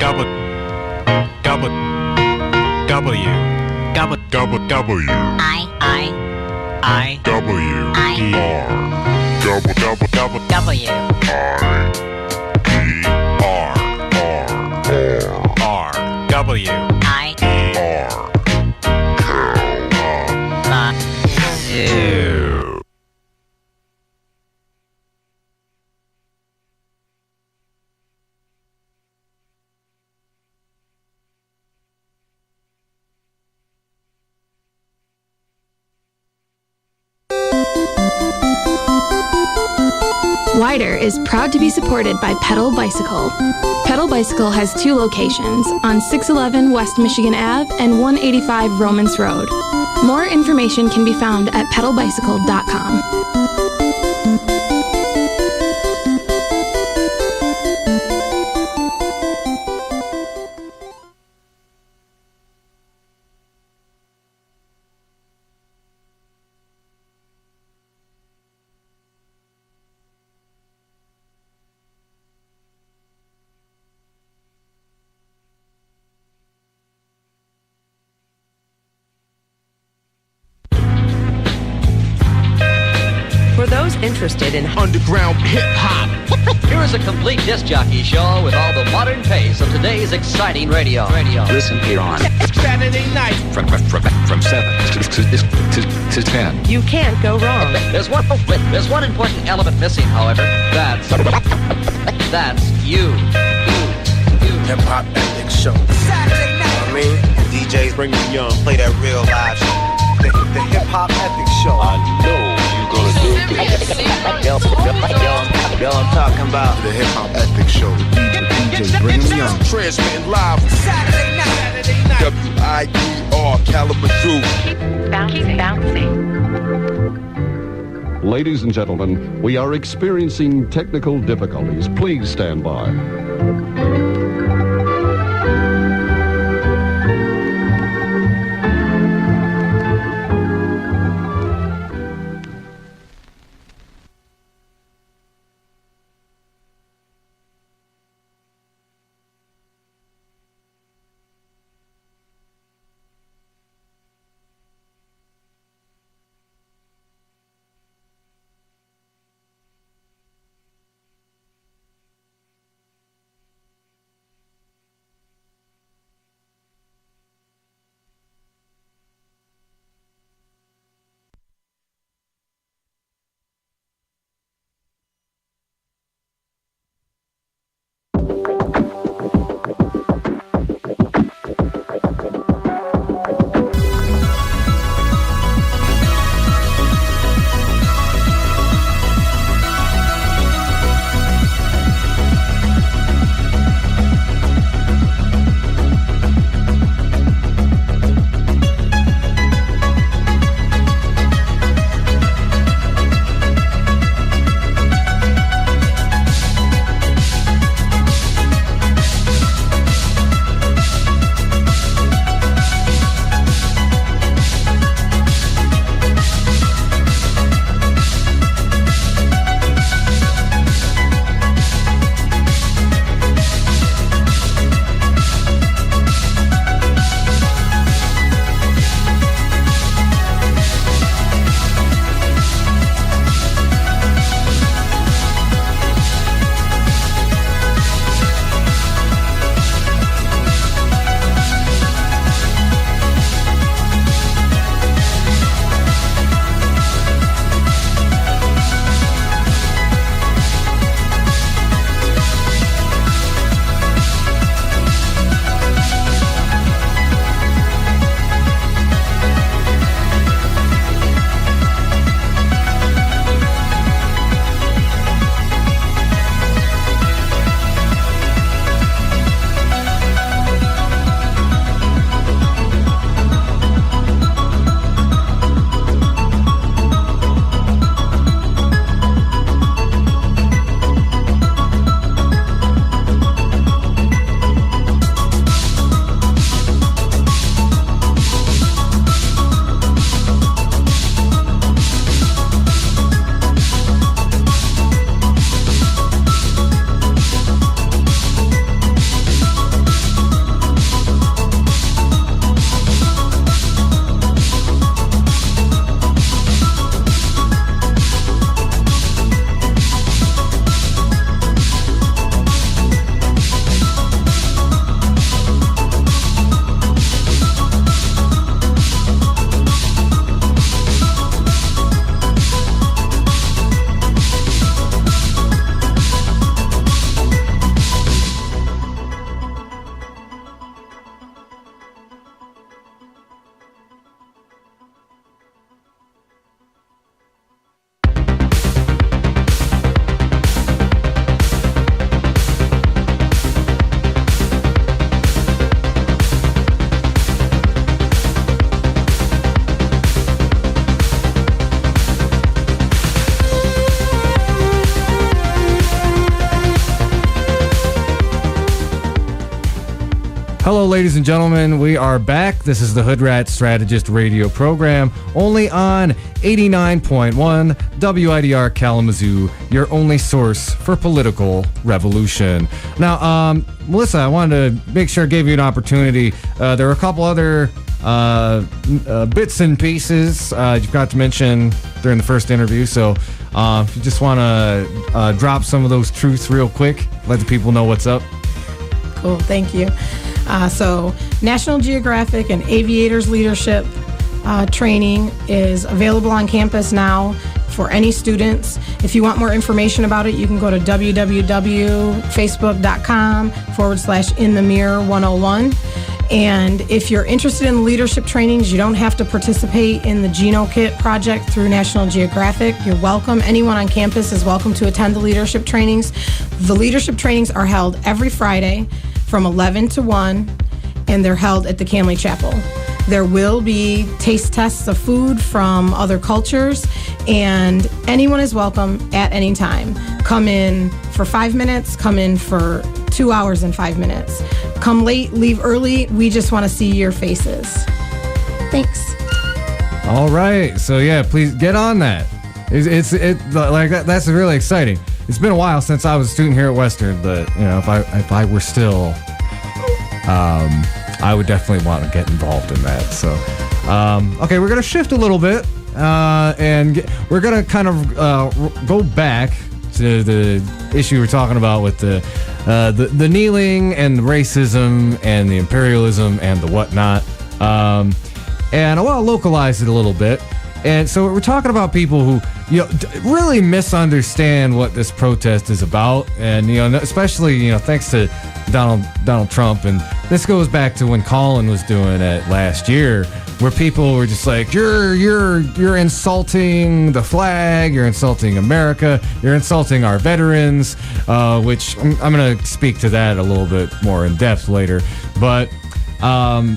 W W W W W I W R double double double W R W I R Wider is proud to be supported by Pedal Bicycle. Pedal Bicycle has 2 locations on 611 West Michigan Ave and 185 Romans Road. More information can be found at pedalbicycle.com. For those interested in underground hip-hop, here is a complete disc jockey show with all the modern pace of today's exciting radio. Listen here on Saturday night from 7 to 10. You can't go wrong. There's one important element missing, however. That's you. Hip-hop ethics show. Saturday night. I mean, DJs bring me young, play that real live shit. The hip-hop ethics show. I know you're gonna do it. Yo, I'm talking about the hip-hop ethics show. DJs bring me young. Transmitting live. Saturday night. WIER Caliber Crew. Bouncy. Ladies and gentlemen, we are experiencing technical difficulties. Please stand by. Hello, ladies and gentlemen. We are back. This is the Hoodrat Strategist radio program, only on 89.1 WIDR Kalamazoo, your only source for political revolution. Now, Melissa, I wanted to make sure I gave you an opportunity. There were a couple other bits and pieces you got to mention during the first interview. So if you just want to drop some of those truths real quick, let the people know what's up. Cool, thank you. So National Geographic and Aviators Leadership training is available on campus now for any students. If you want more information about it, you can go to www.facebook.com/inthemirror101. And if you're interested in leadership trainings, you don't have to participate in the Geno Kit project through National Geographic. You're welcome. Anyone on campus is welcome to attend the leadership trainings. The leadership trainings are held every Friday from 11 to 1, and they're held at the Camley Chapel. There will be taste tests of food from other cultures, and anyone is welcome at any time. Come in for 5 minutes, come in for 2 hours and 5 minutes. Come late, leave early. We just want to see your faces. Thanks. All right. So yeah, please get on that. It's like that's really exciting. It's been a while since I was a student here at Western, but you know, if I were still, I would definitely want to get involved in that. So, okay, we're gonna shift a little bit, and we're gonna kind of go back to the issue we're talking about with the kneeling and the racism and the imperialism and the whatnot. And I want to localize it a little bit. And so we're talking about people who, really misunderstand what this protest is about, and especially thanks to Donald Trump. And this goes back to when Colin was doing it last year, where people were just like, you're insulting the flag, you're insulting America, you're insulting our veterans, which I'm going to speak to that a little bit more in depth later. But the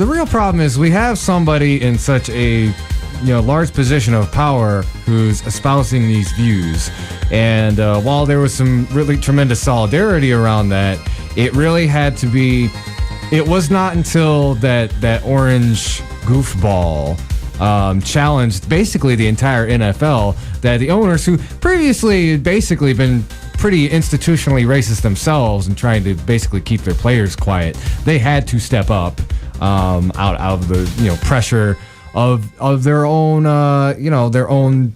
real problem is we have somebody in such a large position of power who's espousing these views, and while there was some really tremendous solidarity around that, it really had to be. It was not until that orange goofball challenged basically the entire NFL that the owners, who previously had basically been pretty institutionally racist themselves and trying to basically keep their players quiet, they had to step up out of the pressure of their own their own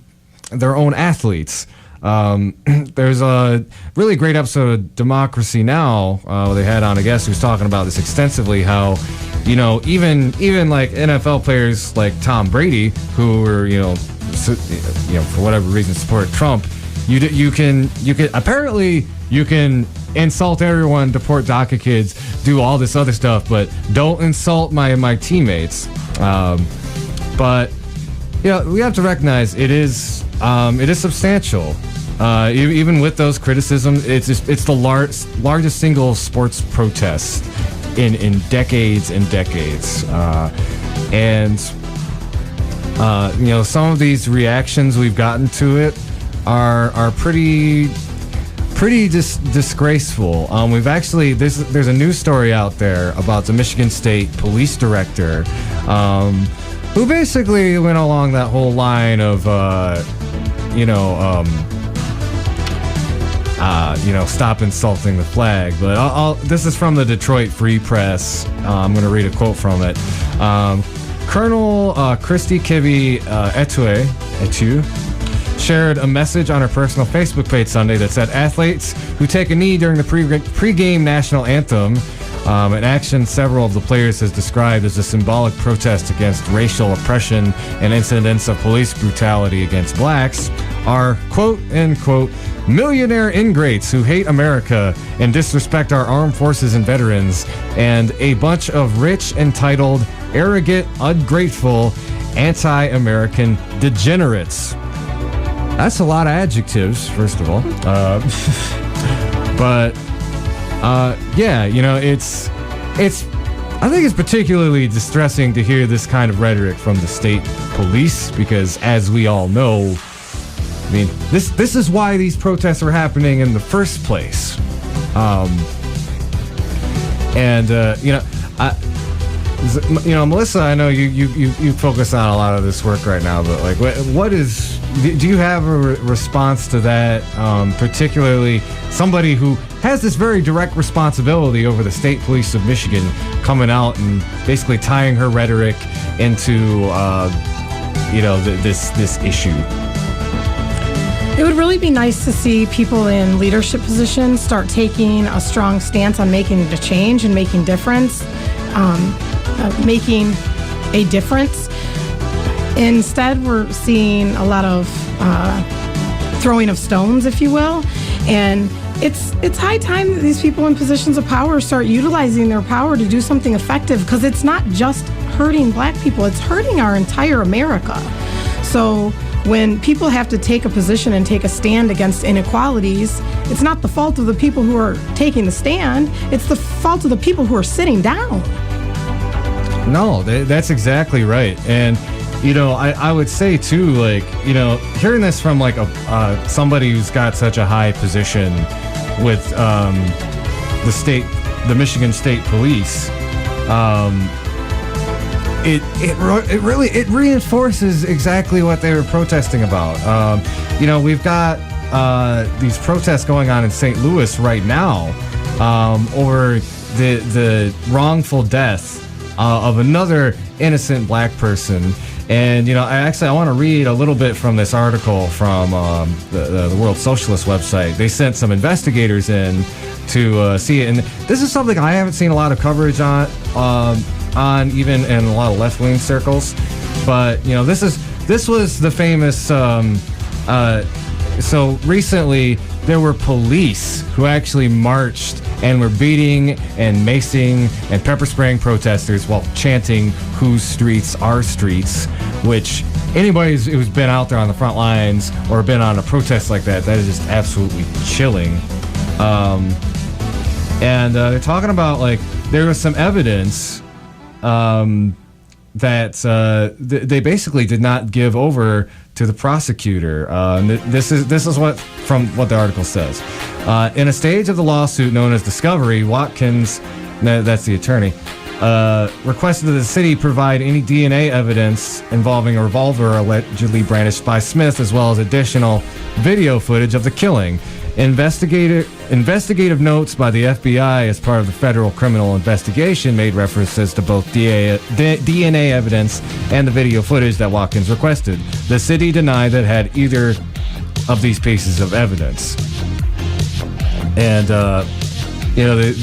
athletes. There's a really great episode of Democracy Now! They had on a guest who's talking about this extensively, how even like NFL players like Tom Brady, who were for whatever reason support Trump, you can apparently you can insult everyone, deport DACA kids, do all this other stuff, but don't insult my teammates. But we have to recognize it is substantial. Even with those criticisms, it's the largest single sports protest in decades and decades. Some of these reactions we've gotten to it are pretty disgraceful. We've actually there's a news story out there about the Michigan State police director, who basically went along that whole line of stop insulting the flag. But this is from the Detroit Free Press. I'm going to read a quote from it. Colonel Christy Kibbe Etu shared a message on her personal Facebook page Sunday that said athletes who take a knee during the pre-game national anthem, an action several of the players has described as a symbolic protest against racial oppression and incidents of police brutality against blacks, are quote-unquote millionaire ingrates who hate America and disrespect our armed forces and veterans, and a bunch of rich, entitled, arrogant, ungrateful, anti-American degenerates. That's a lot of adjectives, first of all. But it's I think it's particularly distressing to hear this kind of rhetoric from the state police, because as we all know, I mean, this is why these protests are happening in the first place. And Melissa, I know you focus on a lot of this work right now, but like, what is? Do you have a response to that? Particularly somebody who has this very direct responsibility over the state police of Michigan coming out and basically tying her rhetoric into this issue. It would really be nice to see people in leadership positions start taking a strong stance on making a change and making a difference. Instead, we're seeing a lot of throwing of stones, if you will, and it's high time that these people in positions of power start utilizing their power to do something effective, because it's not just hurting black people, it's hurting our entire America. So when people have to take a position and take a stand against inequalities, it's not the fault of the people who are taking the stand, it's the fault of the people who are sitting down. No, that's exactly right. And I would say too, like, hearing this from like somebody who's got such a high position with the Michigan State Police, it reinforces exactly what they were protesting about. We've got these protests going on in St. Louis right now over the wrongful death of another innocent black person. And, I want to read a little bit from this article from the World Socialist website. They sent some investigators in to see it. And this is something I haven't seen a lot of coverage on even in a lot of left-wing circles. But, this was the famous... so recently, there were police who actually marched and were beating and macing and pepper spraying protesters while chanting, "Whose streets are streets," which anybody who's been out there on the front lines or been on a protest like that is just absolutely chilling. And they're talking about, like, there was some evidence that they basically did not give over to the prosecutor. This is what the article says. In a stage of the lawsuit known as discovery, Watkins, that's the attorney, requested that the city provide any DNA evidence involving a revolver allegedly brandished by Smith, as well as additional video footage of the killing. Investigative notes by the FBI as part of the federal criminal investigation made references to both DNA evidence and the video footage that Watkins requested. The city denied that it had either of these pieces of evidence. And, the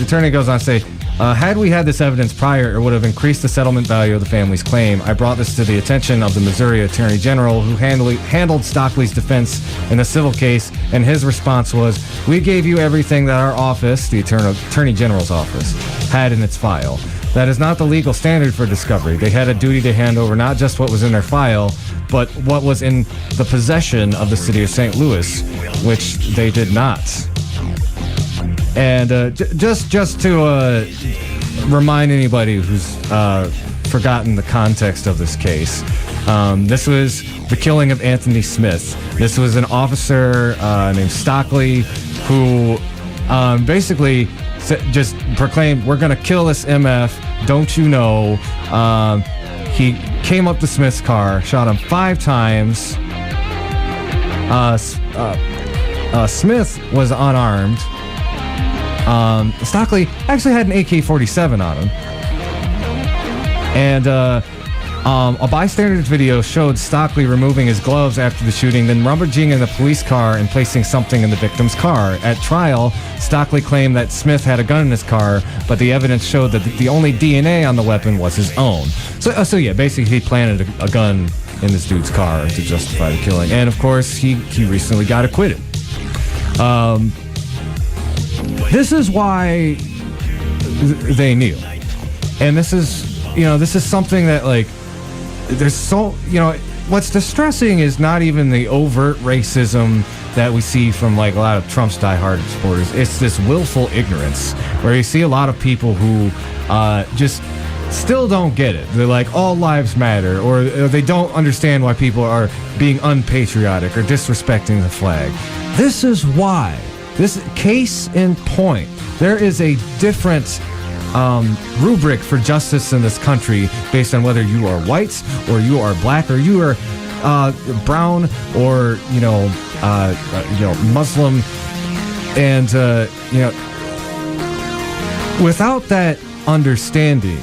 attorney goes on to say, had we had this evidence prior, it would have increased the settlement value of the family's claim. I brought this to the attention of the Missouri Attorney General, who handled Stockley's defense in the civil case, and his response was, "We gave you everything that our office," the Attorney General's office, "had in its file. That is not the legal standard for discovery. They had a duty to hand over not just what was in their file, but what was in the possession of the city of St. Louis, which they did not." And just to remind anybody who's forgotten the context of this case, this was the killing of Anthony Smith. This was an officer named Stockley who basically just proclaimed, "We're going to kill this MF, don't you know?" He came up to Smith's car, shot him 5 times. Smith was unarmed. Stockley actually had an AK-47 on him. And a bystander's video showed Stockley removing his gloves after the shooting, then rummaging in the police car and placing something in the victim's car. At trial, Stockley claimed that Smith had a gun in his car, but the evidence showed that the only DNA on the weapon was his own. So yeah, basically he planted a gun in this dude's car to justify the killing. And of course, he recently got acquitted. This is why they knew. And this is something that, like, there's so, what's distressing is not even the overt racism that we see from, like, a lot of Trump's diehard supporters. It's this willful ignorance where you see a lot of people who just still don't get it. They're like, all lives matter, or they don't understand why people are being unpatriotic or disrespecting the flag. This is why. This case in point. There is a different rubric for justice in this country based on whether you are white or you are black or you are brown or Muslim, and without that understanding,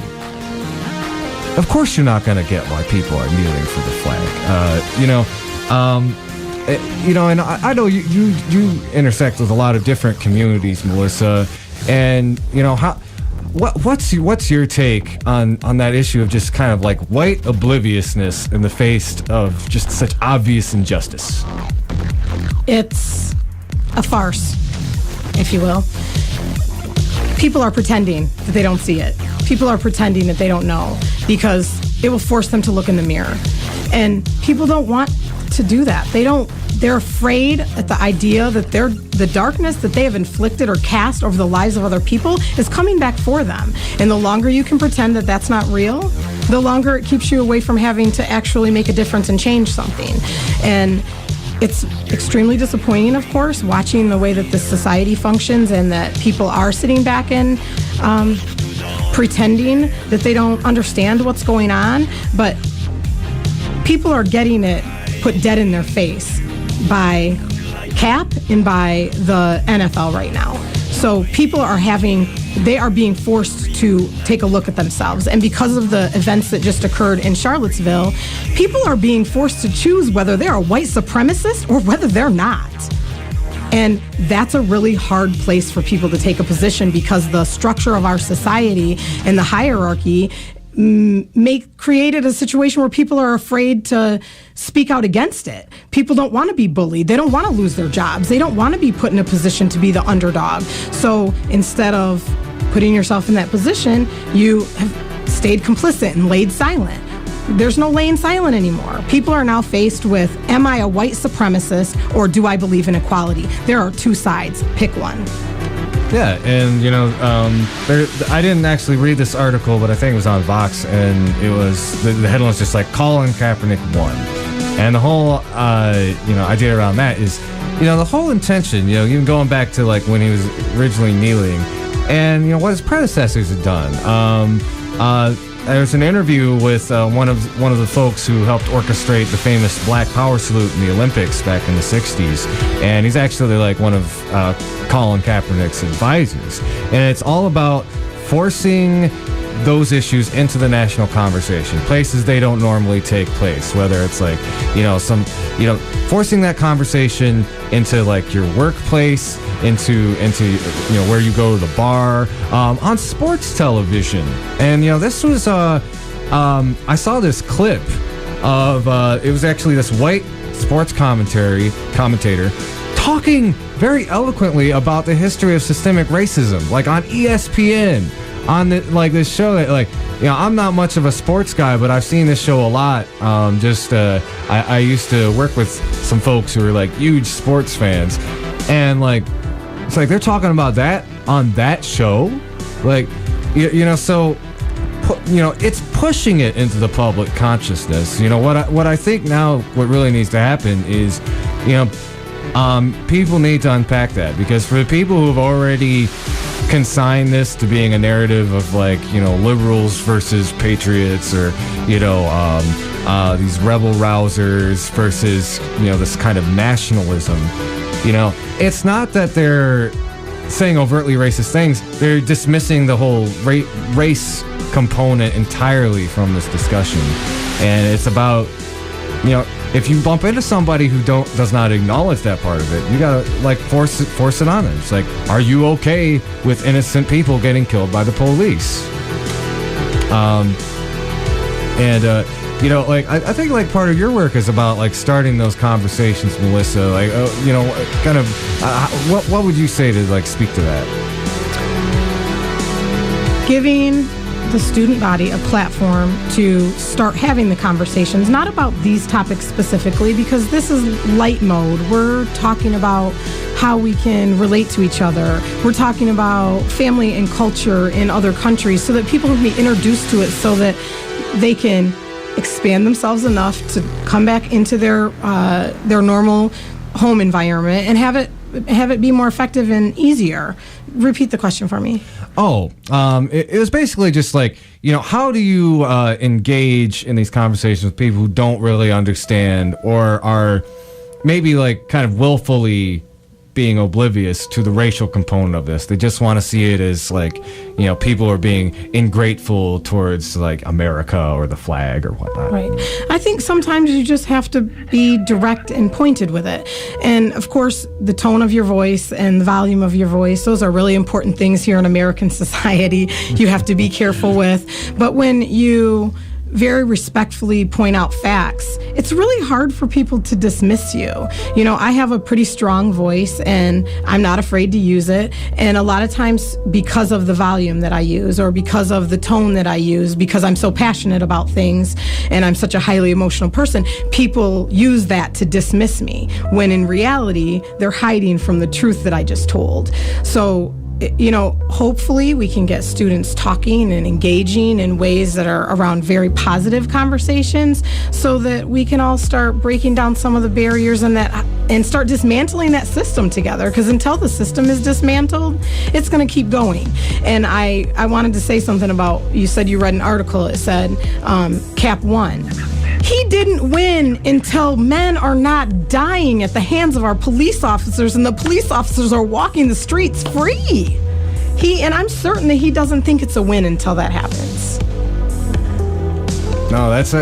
of course you're not going to get why people are kneeling for the flag. And I know you intersect with a lot of different communities, Melissa, and what's your take on that issue of just kind of like white obliviousness in the face of just such obvious injustice? It's a farce, if you will. People are pretending that they don't see it. People are pretending that they don't know because it will force them to look in the mirror. And people don't want to do that. They're afraid at the idea that the darkness that they have inflicted or cast over the lives of other people is coming back for them. And the longer you can pretend that that's not real, the longer it keeps you away from having to actually make a difference and change something. And it's extremely disappointing, of course, watching the way that this society functions and that people are sitting back and pretending that they don't understand what's going on. But people are getting it put dead in their face by CAP and by the NFL right now. So people are being forced to take a look at themselves. And because of the events that just occurred in Charlottesville, people are being forced to choose whether they're a white supremacist or whether they're not. And that's a really hard place for people to take a position because the structure of our society and the hierarchy created a situation where people are afraid to speak out against it. People don't want to be bullied. They don't want to lose their jobs. They don't want to be put in a position to be the underdog. So instead of putting yourself in that position, you have stayed complicit and laid silent. There's no laying silent anymore. People are now faced with, am I a white supremacist or do I believe in equality? There are two sides. Pick one. Yeah, and I didn't actually read this article, but I think it was on Vox, and it was the headline was just like Colin Kaepernick won, and the whole idea around that is the whole intention, even going back to like when he was originally kneeling, and what his predecessors had done. There was an interview with one of the folks who helped orchestrate the famous Black Power salute in the Olympics back in the 60s. And he's actually like one of Colin Kaepernick's advisors. And it's all about forcing those issues into the national conversation, places they don't normally take place, whether it's like, forcing that conversation into like your workplace, into where you go to the bar, on sports television. And this was I saw this clip of it was actually this white sports commentator talking very eloquently about the history of systemic racism, like on ESPN, on this show that I'm not much of a sports guy, but I've seen this show a lot. I used to work with some folks who are like huge sports fans, and it's like they're talking about that on that show, so it's pushing it into the public consciousness. What I think now what really needs to happen is people need to unpack that, because for the people who have already consign this to being a narrative of liberals versus patriots, or these rebel rousers versus this kind of nationalism. It's not that they're saying overtly racist things. They're dismissing the whole race component entirely from this discussion. And it's about, if you bump into somebody who does not acknowledge that part of it, you gotta force it on them. It's like, are you okay with innocent people getting killed by the police? I think part of your work is about starting those conversations, Melissa. What would you say to speak to that? Giving the student body a platform to start having the conversations, not about these topics specifically, because this is light mode. We're talking about how we can relate to each other. We're talking about family and culture in other countries so that people can be introduced to it, so that they can expand themselves enough to come back into their normal home environment and have it have it be more effective and easier. Repeat the question for me. It was basically just like, how do you engage in these conversations with people who don't really understand or are maybe like kind of willfully being oblivious to the racial component of this? They just want to see it as like, people are being ingrateful towards like America or the flag or whatnot. Right. I think sometimes you just have to be direct and pointed with it. And of course, the tone of your voice and the volume of your voice, those are really important things here in American society. You have to be careful with. But when you very respectfully point out facts, it's really hard for people to dismiss you. I have a pretty strong voice and I'm not afraid to use it. And a lot of times because of the volume that I use or because of the tone that I use, because I'm so passionate about things and I'm such a highly emotional person, people use that to dismiss me when in reality, they're hiding from the truth that I just told. So hopefully we can get students talking and engaging in ways that are around very positive conversations so that we can all start breaking down some of the barriers and start dismantling that system together. Because until the system is dismantled, it's going to keep going. And I wanted to say something about, you said you read an article, it said Cap won. He didn't win until men are not dying at the hands of our police officers and the police officers are walking the streets free. And I'm certain that he doesn't think it's a win until that happens. No, that's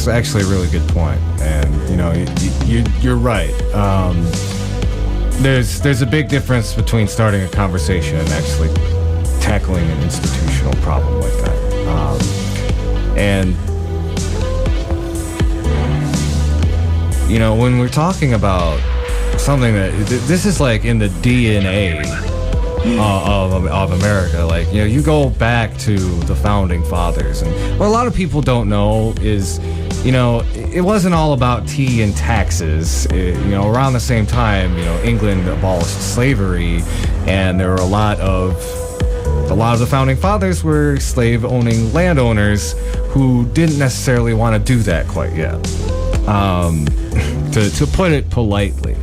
actually a really good point. And, you're right. There's a big difference between starting a conversation and actually tackling an institutional problem like that. And when we're talking about something that this is like in the DNA of America, like, you go back to the founding fathers, and what a lot of people don't know is, it wasn't all about tea and taxes. Around the same time, England abolished slavery, and there were a lot of the founding fathers were slave-owning landowners who didn't necessarily want to do that quite yet. To put it politely.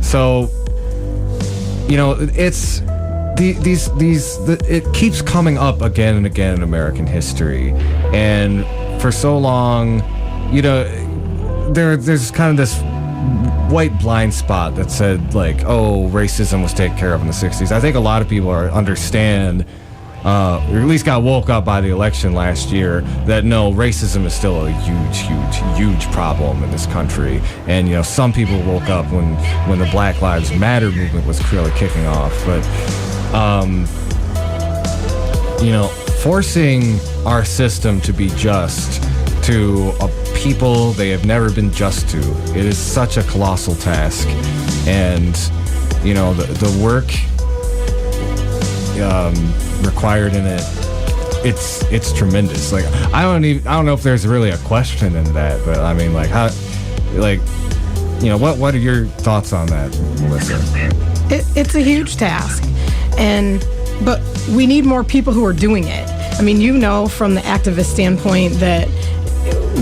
So, it's it keeps coming up again and again in American history, and for so long, there's kind of this white blind spot that said like, oh, racism was taken care of in the 60s. I think a lot of people understand. Or at least got woke up by the election last year that no, racism is still a huge problem in this country. And some people woke up when the Black Lives Matter movement was really kicking off. But forcing our system to be just to a people they have never been just to, it is such a colossal task. And the work required in it's tremendous. Like I don't know if there's really a question in that, but I mean, like, how, like, what are your thoughts on that, Melissa? It's a huge task, but we need more people who are doing it. I mean, from the activist standpoint that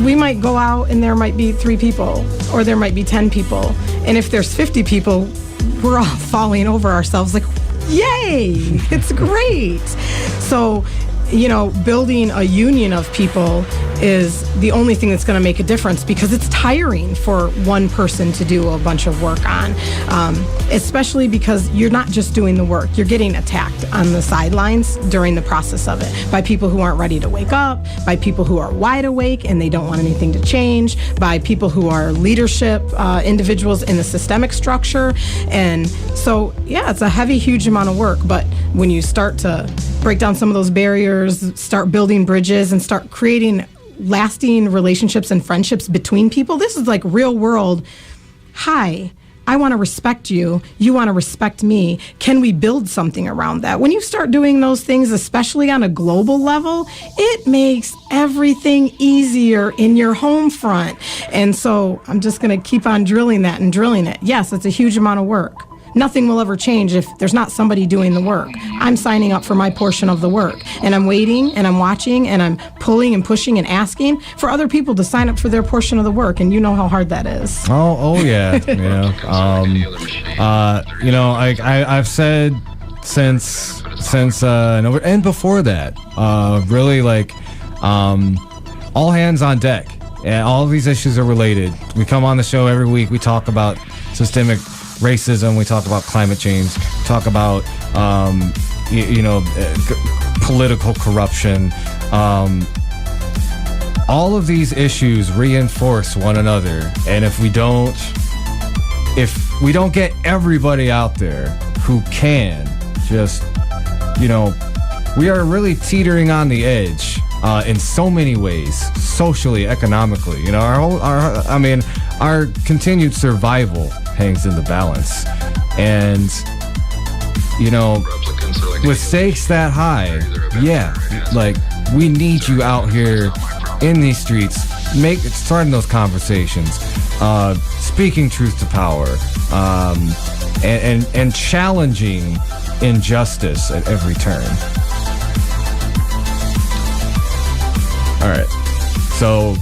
we might go out and there might be 3 people or there might be 10 people, and if there's 50 people, we're all falling over ourselves like, yay, it's great. So, building a union of people is the only thing that's going to make a difference, because it's tiring for one person to do a bunch of work on, especially because you're not just doing the work, you're getting attacked on the sidelines during the process of it by people who aren't ready to wake up, by people who are wide awake and they don't want anything to change, by people who are leadership individuals in the systemic structure. And so, yeah, it's a heavy, huge amount of work, but when you start to break down some of those barriers, start building bridges, and start creating lasting relationships and friendships between people. This is like real world. Hi, I want to respect you. You want to respect me. Can we build something around that? When you start doing those things, especially on a global level, it makes everything easier in your home front. And so I'm just going to keep on drilling that and drilling it. Yes, it's a huge amount of work, nothing will ever change if there's not somebody doing the work. I'm signing up for my portion of the work, and I'm waiting, and I'm watching, and I'm pulling and pushing and asking for other people to sign up for their portion of the work, and you know how hard that is. Oh yeah. I've said since November and before that, really all hands on deck. And all of these issues are related. We come on the show every week. We talk about systemic racism. We talk about climate change. We talk about political corruption. All of these issues reinforce one another. And if we don't get everybody out there who can just, we are really teetering on the edge in so many ways, socially, economically. Our continued survival hangs in the balance. And, with stakes that high, we need you out here in these streets, starting those conversations, speaking truth to power, and challenging injustice at every turn. All right. So,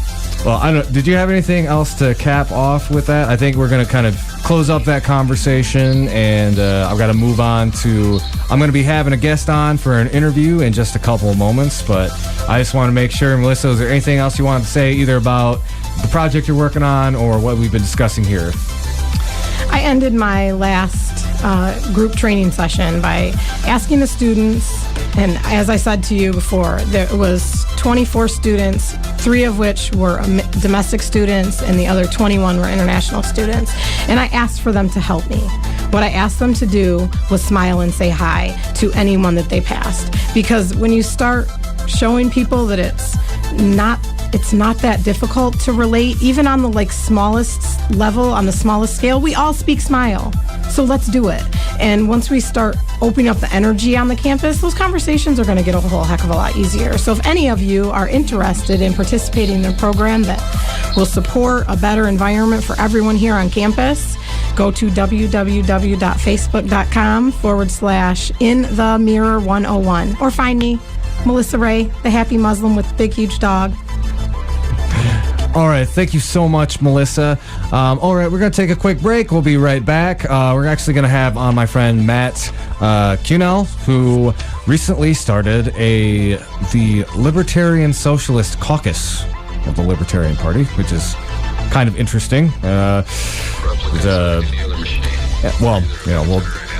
did you have anything else to cap off with that? I think we're going to kind of close up that conversation, and I've got to move on to, I'm going to be having a guest on for an interview in just a couple of moments, but I just want to make sure, Melissa, is there anything else you want to say either about the project you're working on or what we've been discussing here? I ended my last group training session by asking the students, and as I said to you before, there was 24 students, 3 of which were domestic students, and the other 21 were international students. And I asked for them to help me. What I asked them to do was smile and say hi to anyone that they passed. Because when you start showing people that it's not that difficult to relate, even on the smallest level, on the smallest scale, we all speak smile. So let's do it. And once we start opening up the energy on the campus, those conversations are going to get a whole heck of a lot easier. So if any of you are interested in participating in a program that will support a better environment for everyone here on campus, go to www.facebook.com/InTheMirror101 or find me, Melissa Ray, the happy Muslim with the big, huge dog. All right, thank you so much, Melissa. All right, we're going to take a quick break. We'll be right back. We're actually going to have on my friend Matt Kuehnel, who recently started the Libertarian Socialist Caucus of the Libertarian Party, which is kind of interesting. We'll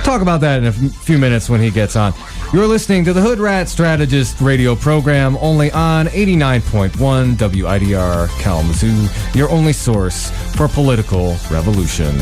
talk about that in a few minutes when he gets on. You're listening to the Hoodrat Strategist radio program only on 89.1 WIDR Kalamazoo, your only source for political revolution.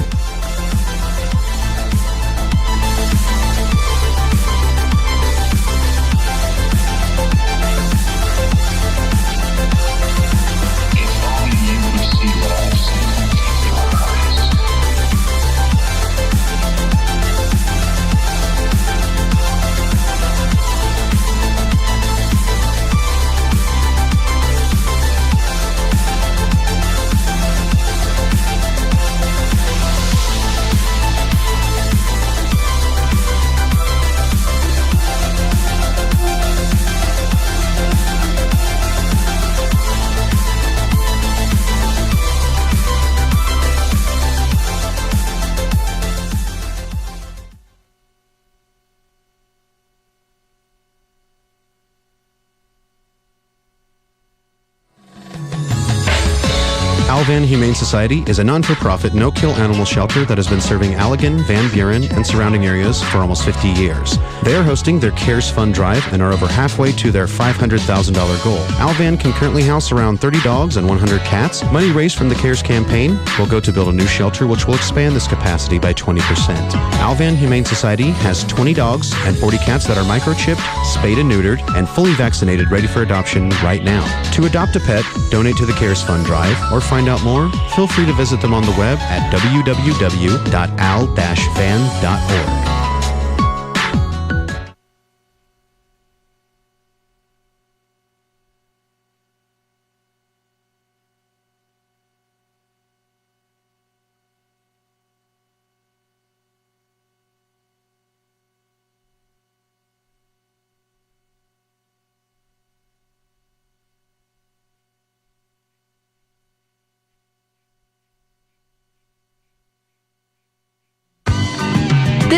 Alvan Humane Society is a non-for-profit, no-kill animal shelter that has been serving Allegan, Van Buren, and surrounding areas for almost 50 years. They are hosting their CARES Fund Drive and are over halfway to their $500,000 goal. Alvan can currently house around 30 dogs and 100 cats. Money raised from the CARES campaign will go to build a new shelter, which will expand this capacity by 20%. Alvan Humane Society has 20 dogs and 40 cats that are microchipped, spayed and neutered, and fully vaccinated, ready for adoption right now. To adopt a pet, donate to the CARES Fund Drive, or find out more, feel free to visit them on the web at www.al-van.org.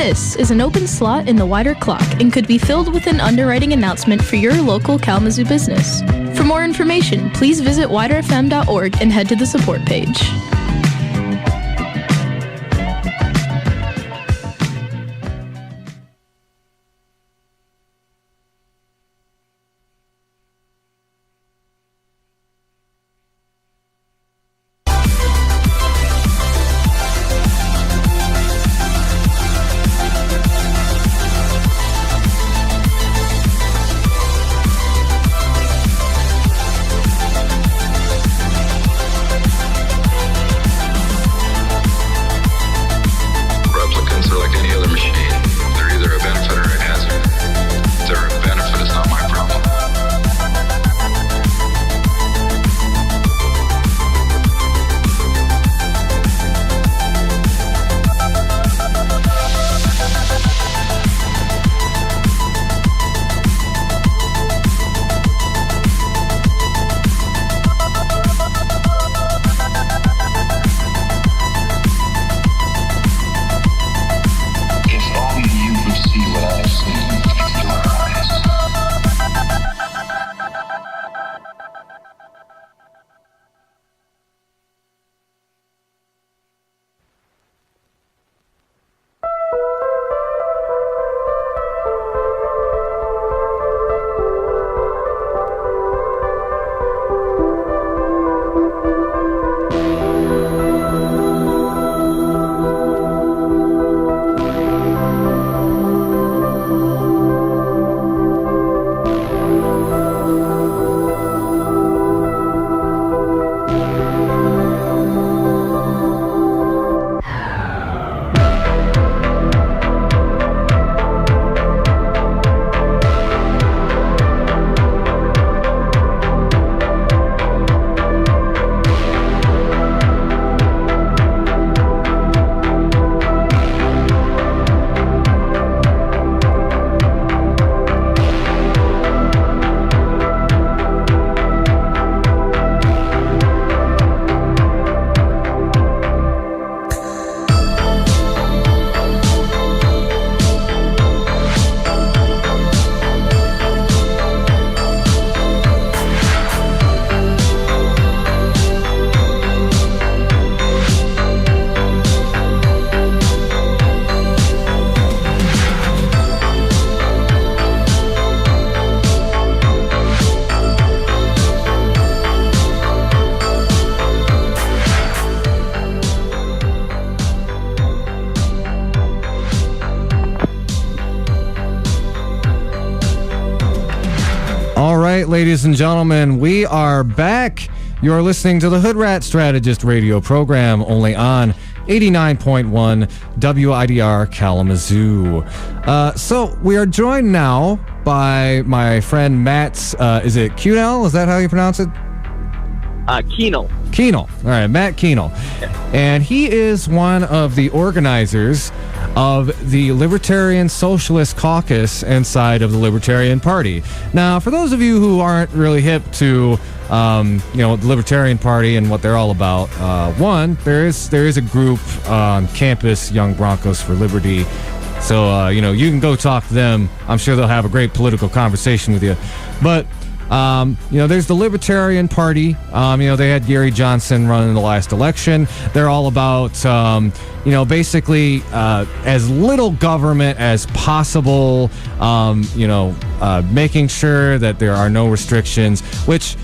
This is an open slot in the wider clock and could be filled with an underwriting announcement for your local Kalamazoo business. For more information, please visit widerfm.org and head to the support page. right, ladies and gentlemen, we are back. You're listening to the Hoodrat Strategist radio program, only on 89.1 WIDR Kalamazoo. So we are joined now by my friend Matt, is it Kuehnel? Is that how you pronounce it? Kuehnel. Kuehnel. All right, Matt Kuehnel. And he is one of the organizers of the Libertarian Socialist Caucus inside of the Libertarian Party. Now, for those of you who aren't really hip to, the Libertarian Party and what they're all about, one, there is a group on campus, Young Broncos for Liberty. So, you can go talk to them. I'm sure they'll have a great political conversation with you. But there's the Libertarian Party. They had Gary Johnson run in the last election. They're all about, basically as little government as possible, making sure that there are no restrictions, which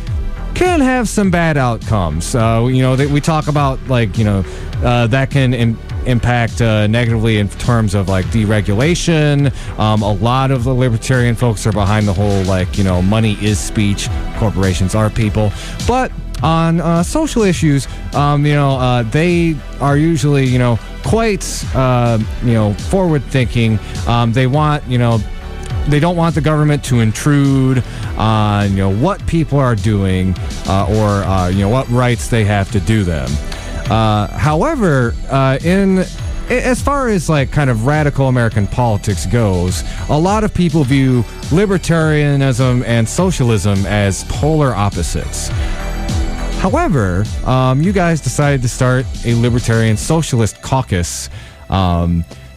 can have some bad outcomes. We talk about, that can impact negatively in terms of deregulation. A lot of the libertarian folks are behind the whole money is speech, corporations are people. But on social issues, they are usually quite forward thinking. They want they don't want the government to intrude on what people are doing or what rights they have to do them. However, as far as kind of radical American politics goes, a lot of people view libertarianism and socialism as polar opposites. However, you guys decided to start a Libertarian Socialist Caucus.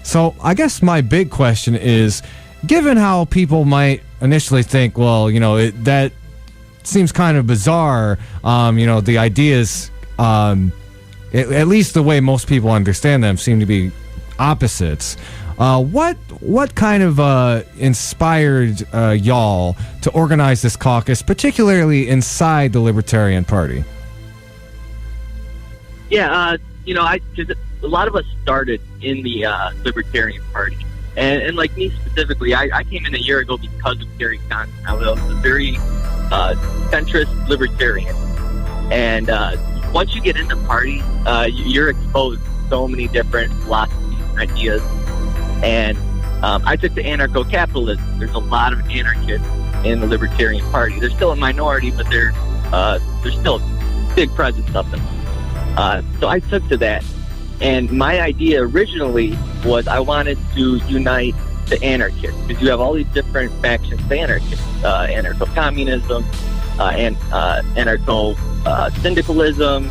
So I guess my big question is, given how people might initially think, well, that seems kind of bizarre, the ideas, at least the way most people understand them, seem to be opposites. What kind of inspired y'all to organize this caucus, particularly inside the Libertarian Party? Yeah, because a lot of us started in the Libertarian Party. And like me specifically, I came in a year ago because of Gary Johnson. I was a very centrist libertarian. And once you get in the party, you're exposed to so many different philosophies and ideas. And I took to anarcho-capitalism. There's a lot of anarchists in the Libertarian Party. They're still a minority, but they're still a big presence of them. So I took to that. And my idea originally was I wanted to unite the anarchists, because you have all these different factions of anarchists, anarcho-communism, and anarcho-syndicalism,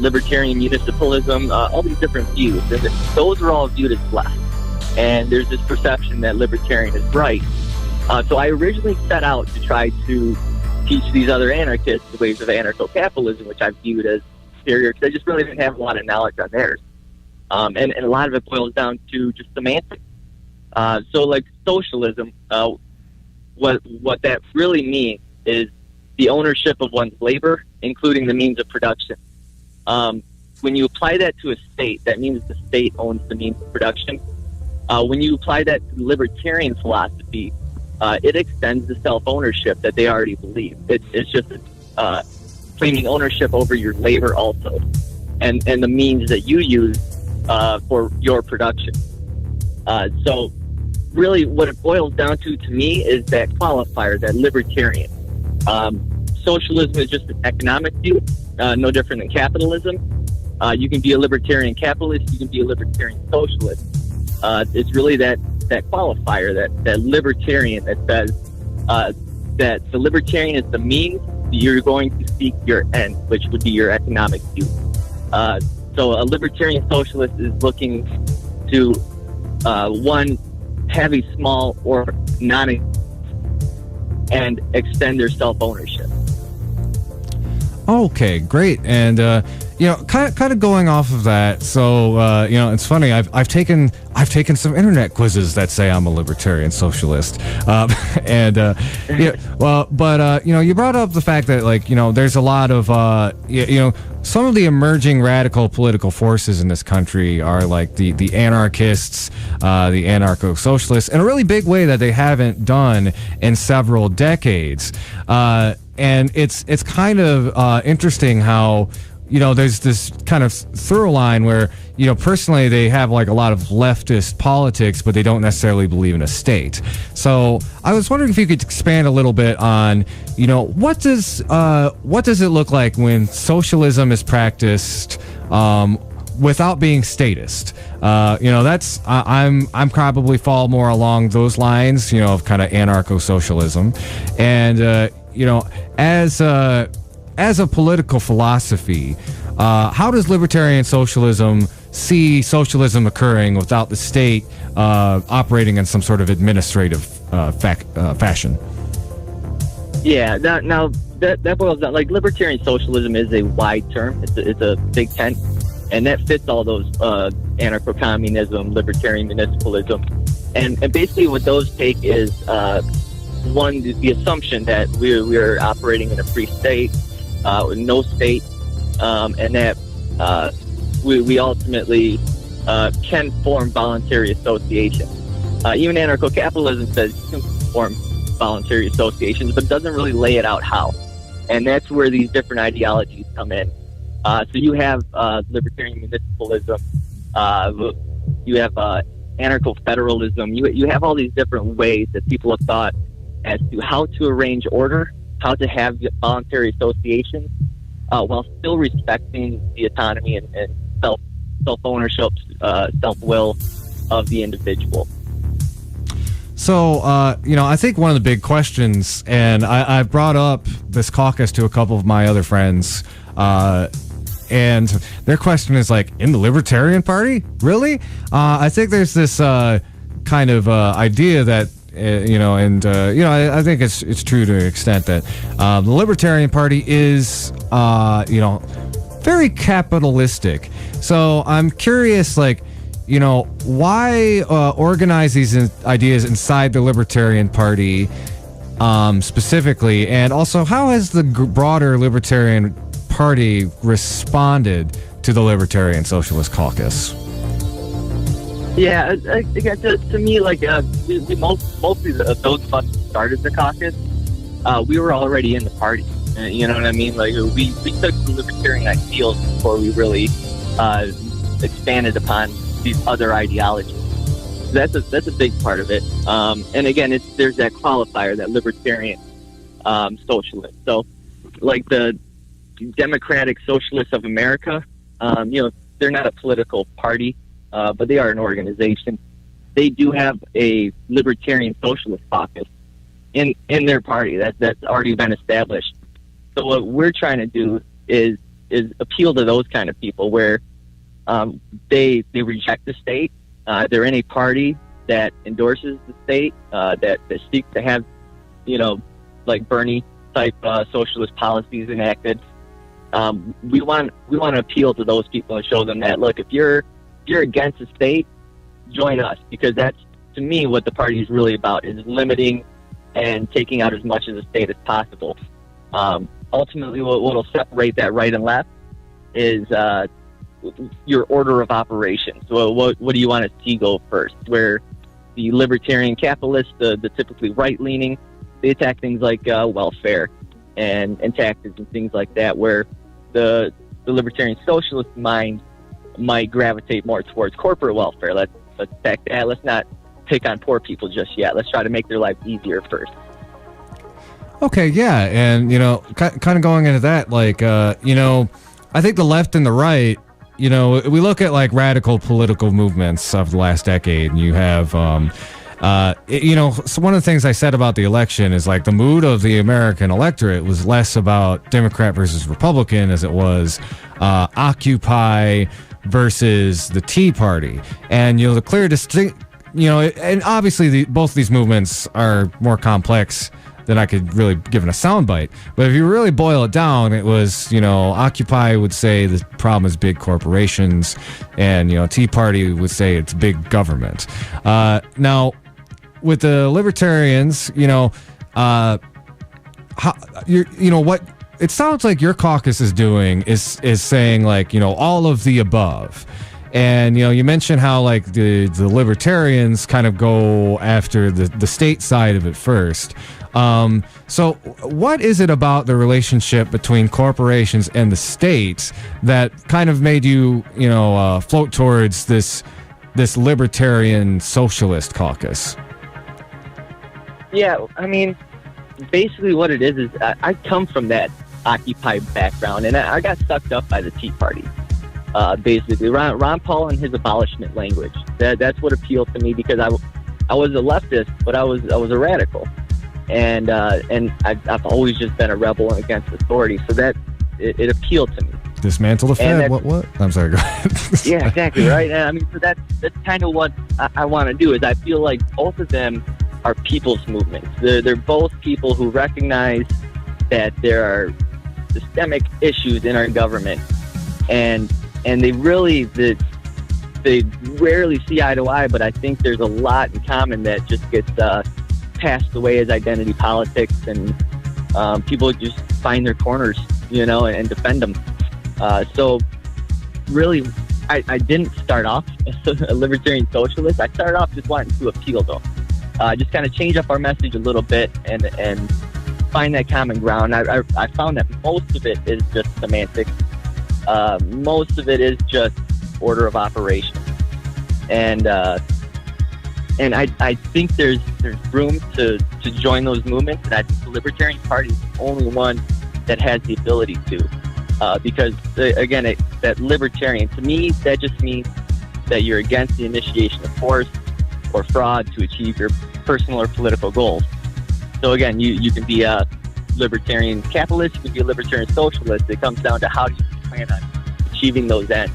libertarian municipalism, all these different views. And those are all viewed as left. And there's this perception that libertarian is right. So I originally set out to try to teach these other anarchists the ways of anarcho-capitalism, which I viewed as superior, because I just really didn't have a lot of knowledge on theirs. And a lot of it boils down to just semantics. So like socialism, what that really means is the ownership of one's labor, including the means of production. When you apply that to a state, that means the state owns the means of production. When you apply that to libertarian philosophy, it extends the self-ownership that they already believe. It's just claiming ownership over your labor also, and the means that you use for your production. So really what it boils down to me is that qualifier, that libertarian. Socialism is just an economic view, no different than capitalism. You can be a libertarian capitalist, you can be a libertarian socialist. It's really that qualifier, that libertarian that says that the libertarian is the means, you're going to seek your end, which would be your economic view. So a libertarian socialist is looking to, one, have a small or and extend their self-ownership. Okay, great. And kind of going off of that. So it's funny. I've taken some internet quizzes that say I'm a libertarian socialist. You brought up the fact that there's a lot of some of the emerging radical political forces in this country are like the anarchists, the anarcho-socialists, in a really big way that they haven't done in several decades. And it's kind of interesting how there's this kind of through line where personally they have like a lot of leftist politics, but they don't necessarily believe in a state. So I was wondering if you could expand a little bit on what does it look like when socialism is practiced without being statist? That's I'm probably fall more along those lines, of kind of anarcho-socialism, and as a political philosophy, how does libertarian socialism see socialism occurring without the state operating in some sort of administrative fashion? Yeah, now that boils down, like libertarian socialism is a wide term. It's a big tent, and that fits all those anarcho-communism, libertarian municipalism, and basically what those take is one, the assumption that we're operating in a free state, with no state, and that we ultimately can form voluntary associations. Even anarcho-capitalism says you can form voluntary associations, but doesn't really lay it out how. And that's where these different ideologies come in. So you have libertarian municipalism, you have anarcho-federalism, you have all these different ways that people have thought as to how to arrange order, how to have voluntary associations, while still respecting the autonomy and self-ownership, self-will of the individual. So, I think one of the big questions, and I've brought up this caucus to a couple of my other friends, and their question is like, in the Libertarian Party? Really? I think there's this kind of idea that, I think it's true to an extent that the Libertarian Party is, very capitalistic. So I'm curious, like, why organize these ideas inside the Libertarian Party specifically, and also how has the broader Libertarian Party responded to the Libertarian Socialist Caucus? Yeah, again, to me, like, mostly those of us who started the caucus, we were already in the party. You know what I mean? Like, we took the libertarian ideals before we really expanded upon these other ideologies. That's a big part of it. And again, there's that qualifier, that libertarian socialist. So, like the Democratic Socialists of America, they're not a political party, but they are an organization. They do have a Libertarian Socialist Caucus in their party. That's already been established. So what we're trying to do is appeal to those kind of people where they reject the state. They're in a party that endorses the state, that seeks to have, like Bernie type socialist policies enacted. We want to appeal to those people and show them that, look, if you're against the state, join us, because that's, to me, what the party is really about, is limiting and taking out as much of the state as possible. Ultimately, what will separate that right and left is your order of operations. So what do you want to see go first? Where the libertarian capitalists, the typically right-leaning, they attack things like welfare and taxes and things like that, where the libertarian socialist mind might gravitate more towards corporate welfare. Let's attack that. Let's not pick on poor people just yet. Let's try to make their life easier first. Okay, yeah, and, kind of going into that, like, I think the left and the right, we look at, like, radical political movements of the last decade, and you have, so one of the things I said about the election is, like, the mood of the American electorate was less about Democrat versus Republican as it was Occupy versus the Tea Party. And, the clear distinct, and obviously both of these movements are more complex than I could really give in a soundbite. But if you really boil it down, it was, Occupy would say the problem is big corporations, and, Tea Party would say it's big government. Now, with the libertarians, what it sounds like your caucus is doing is saying, like, all of the above. And, you mentioned how, like, the libertarians kind of go after the state side of it first. So what is it about the relationship between corporations and the state that kind of made you, float towards this Libertarian Socialist Caucus? Yeah, I mean, basically what it is I come from that Occupy background, and I got sucked up by the Tea Party. Basically, Ron Paul and his abolishment language. That's what appealed to me, because I was a leftist, but I was a radical. And I've always just been a rebel against authority, so that it appealed to me. Dismantle the Fed. What? I'm sorry. Go ahead. Yeah, exactly right. And I mean, so that's kind of what I want to do. Is I feel like both of them are people's movements. They're both people who recognize that there are systemic issues in our government, and they really they rarely see eye to eye. But I think there's a lot in common that just gets passed away as identity politics, and people just find their corners, and defend them. So really, I didn't start off as a libertarian socialist. I started off just wanting to appeal to them, just kind of change up our message a little bit and find that common ground. I found that most of it is just semantics. Most of it is just order of operations, and I think there's room to join those movements, and I think the Libertarian Party is the only one that has the ability to, because again, that libertarian, to me, that just means that you're against the initiation of force or fraud to achieve your personal or political goals. So again, you can be a libertarian capitalist, you can be a libertarian socialist. It comes down to how do you plan on achieving those ends.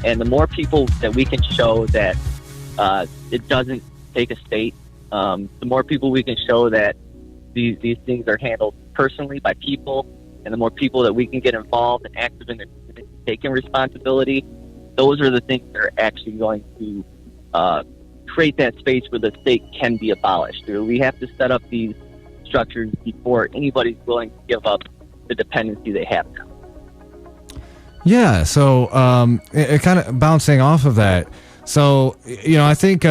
And the more people that we can show that it doesn't take a state, the more people we can show that these things are handled personally by people, and the more people that we can get involved and active in the community, taking responsibility, those are the things that are actually going to create that space where the state can be abolished. We have to set up these structures before anybody's willing to give up the dependency they have now. Yeah, so it kind of bouncing off of that. So, I think,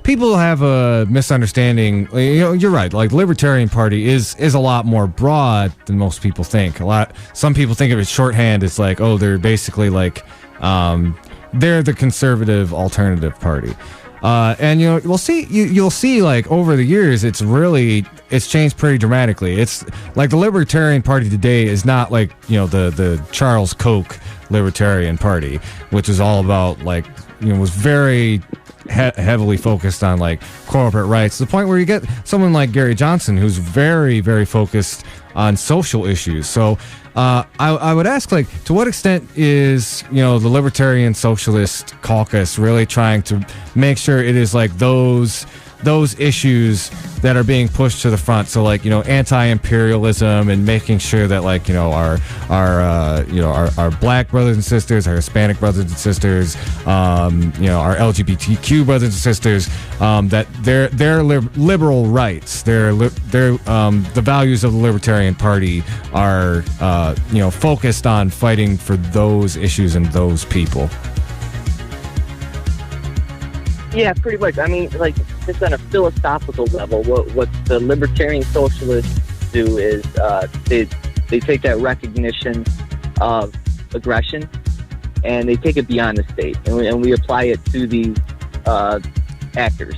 people have a misunderstanding. You're right. Like, Libertarian Party is a lot more broad than most people think. Some people think of it shorthand. It's like, oh, they're basically like, they're the conservative alternative party. And you'll see like over the years, it's changed pretty dramatically. It's like the Libertarian Party today is not like, the Charles Koch Libertarian Party, which is all about like, was very heavily focused on like corporate rights, to the point where you get someone like Gary Johnson, who's very, very focused on social issues. So I would ask, like, to what extent is, the Libertarian Socialist Caucus really trying to make sure it is like those issues that are being pushed to the front? So like, anti-imperialism, and making sure that like, our black brothers and sisters, our Hispanic brothers and sisters, our LGBTQ brothers and sisters, that their liberal rights, the values of the Libertarian Party are, focused on fighting for those issues and those people. Yeah, pretty much. I mean, like, just on a philosophical level, what the Libertarian Socialists do is they take that recognition of aggression and they take it beyond the state, and we apply it to these actors,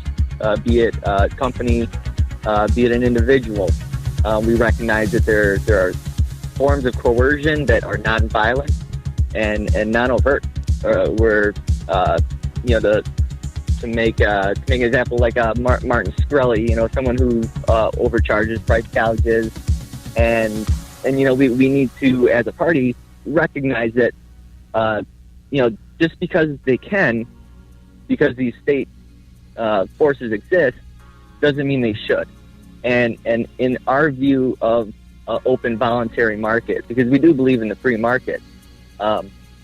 be it a company, be it an individual. We recognize that there are forms of coercion that are non-violent and non-overt. To make an example, like Martin Shkreli, someone who overcharges, price gouges, and we need to, as a party, recognize that just because because these state forces exist, doesn't mean they should. And in our view of open voluntary market, because we do believe in the free market,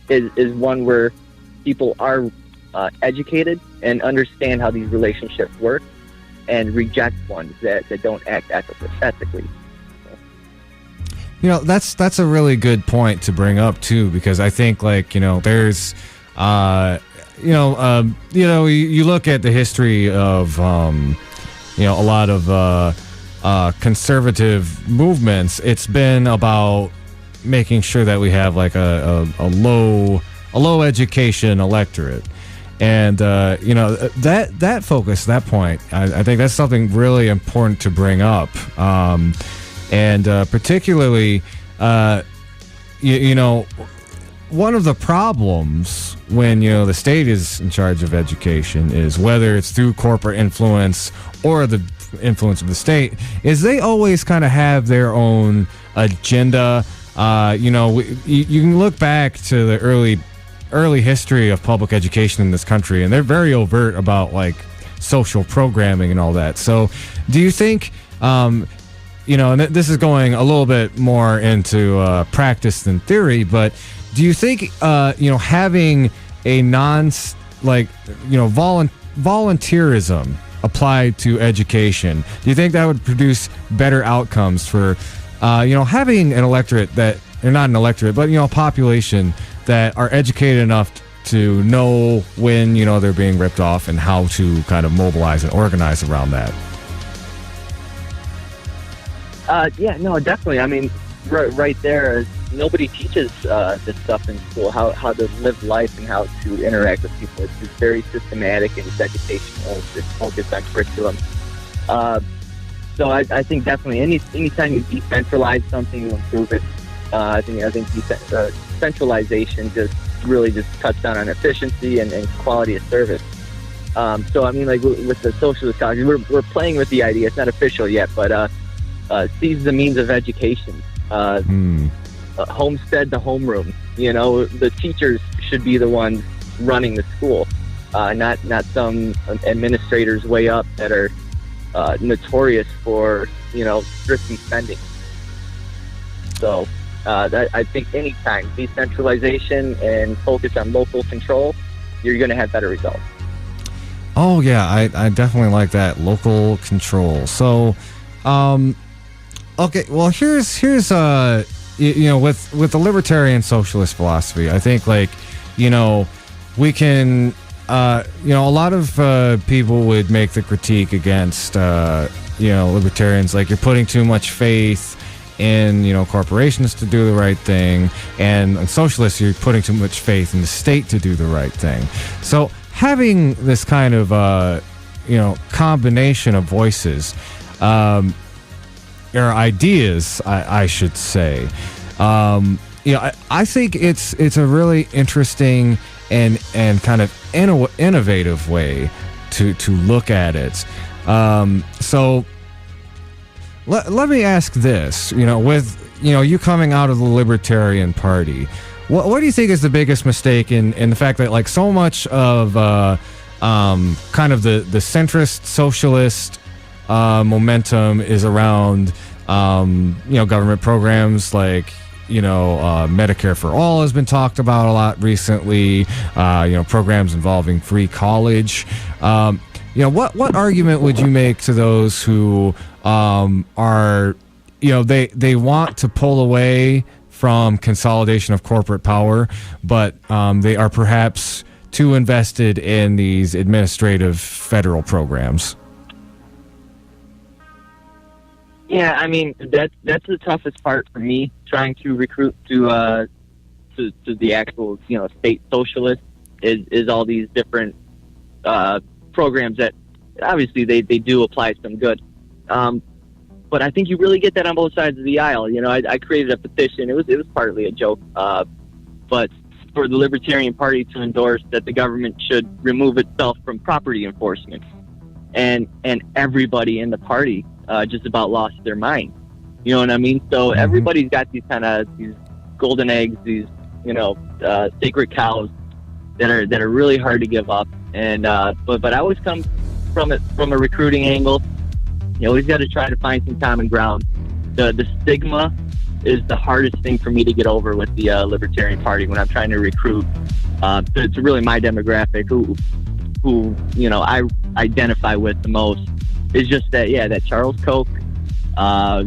is one where people are educated and understand how these relationships work, and reject ones that don't act ethically. That's a really good point to bring up too, because I think like, there's you look at the history of a lot of conservative movements. It's been about making sure that we have like a low education electorate. And, that focus, that point, I think that's something really important to bring up. And particularly, one of the problems when, the state is in charge of education is, whether it's through corporate influence or the influence of the state, is they always kind of have their own agenda. You can look back to the early history of public education in this country, and they're very overt about like social programming and all that. So do you think, and this is going a little bit more into practice than theory, but do you think, having a volunteerism applied to education, do you think that would produce better outcomes for, having an electorate that, or not an electorate, but, a population that are educated enough to know when, they're being ripped off, and how to kind of mobilize and organize around that? Yeah, no, definitely. I mean, right there, nobody teaches this stuff in school, how to live life and how to interact with people. It's just very systematic and it's educational. It's focused on curriculum. So I think definitely anytime you decentralize something, you improve it. I think centralization just cuts down on efficiency and quality of service. So I mean, like with the Socialist Caucus, we're playing with the idea. It's not official yet, but seize the means of education. homestead to homeroom. The teachers should be the ones running the school, not some administrators way up that are notorious for thrifty spending. So I think anytime decentralization and focus on local control, you're going to have better results. Oh yeah, I definitely like that, local control. So, okay, well here's with the libertarian socialist philosophy, I think we can a lot of people would make the critique against libertarians, like you're putting too much faith in corporations to do the right thing, and socialists, you're putting too much faith in the state to do the right thing. So having this kind of combination of voices or ideas, I should say, I think it's a really interesting and kind of innovative way to look at it. So let me ask this, with you coming out of the Libertarian Party, what do you think is the biggest mistake in the fact that so much of kind of the centrist socialist momentum is around government programs like Medicare for All has been talked about a lot recently, programs involving free college. What argument would you make to those who are, they want to pull away from consolidation of corporate power, but they are perhaps too invested in these administrative federal programs? Yeah, I mean that's the toughest part for me, trying to recruit to the actual state socialist is all these different programs that obviously they do apply some good, but I think you really get that on both sides of the aisle. I created a petition. It was partly a joke, but for the Libertarian Party to endorse that the government should remove itself from property enforcement, and everybody in the party just about lost their mind. You know what I mean? So everybody's got these golden eggs, these sacred cows that are really hard to give up. And but I always come from it from a recruiting angle. You always got to try to find some common ground. The stigma is the hardest thing for me to get over with the Libertarian Party when I'm trying to recruit to really my demographic, who I identify with the most. Is just that Charles Koch,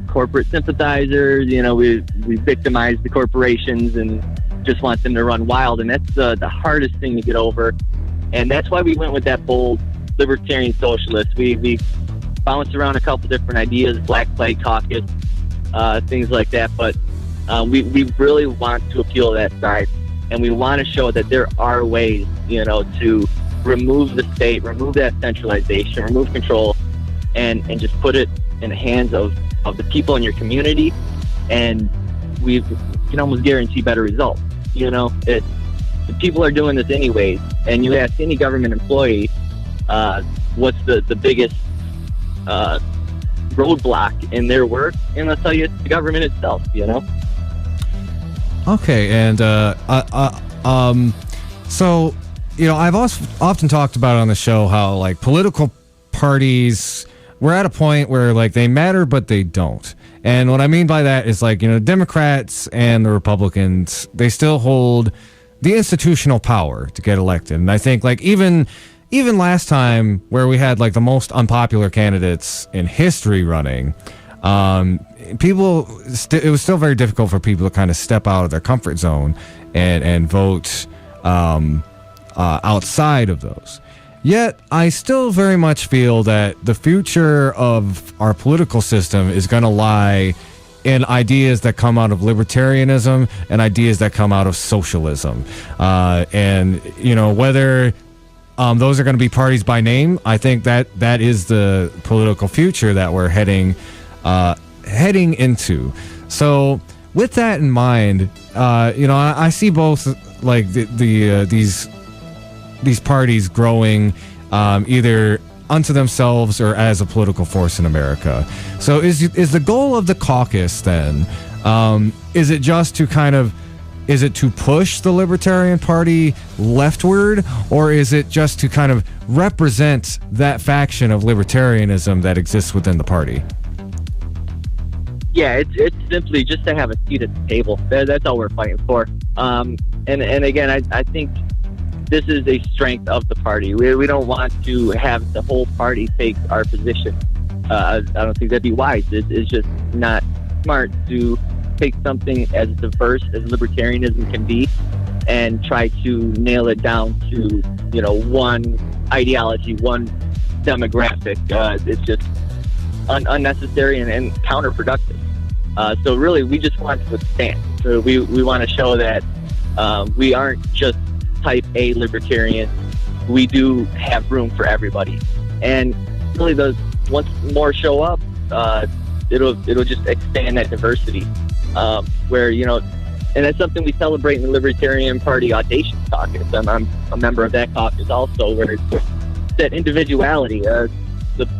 corporate sympathizers. We victimize the corporations and just want them to run wild, and that's the hardest thing to get over. And that's why we went with that bold Libertarian Socialist. We bounced around a couple different ideas, Black Flag Caucus, things like that. But we really want to appeal to that side, and we want to show that there are ways, to remove the state, remove that centralization, remove control, and just put it in the hands of the people in your community, and we can almost guarantee better results. The people are doing this anyways, and you ask any government employee what's the biggest roadblock in their work, and they'll tell you it's the government itself. Okay, and so I've also often talked about it on the show how political parties, we're at a point where they matter, but they don't. And what I mean by that is Democrats and the Republicans, they still hold the institutional power to get elected. And I think even last time where we had the most unpopular candidates in history running, it was still very difficult for people to kind of step out of their comfort zone and vote outside of those. Yet, I still very much feel that the future of our political system is going to lie in ideas that come out of libertarianism and ideas that come out of socialism. And whether those are going to be parties by name, I think that is the political future that we're heading into. So, with that in mind, I see both these parties growing either unto themselves or as a political force in America. So is the goal of the caucus then Is it just to is it to push the Libertarian Party leftward, or is it just to kind of represent that faction of libertarianism that exists within the party? Yeah, it's simply just to have a seat at the table. That's all we're fighting for. And again, I think this is a strength of the party. We don't want to have the whole party take our position. I don't think that'd be wise. It's just not smart to take something as diverse as libertarianism can be and try to nail it down to, one ideology, one demographic. It's just unnecessary and counterproductive. So really, we just want to withstand. So we want to show that we aren't just type A libertarian. We do have room for everybody. And really, once more show up, it'll just expand that diversity. Where, and that's something we celebrate in the Libertarian Party Audacious Caucus. I'm a member of that caucus also, where it's that individuality. The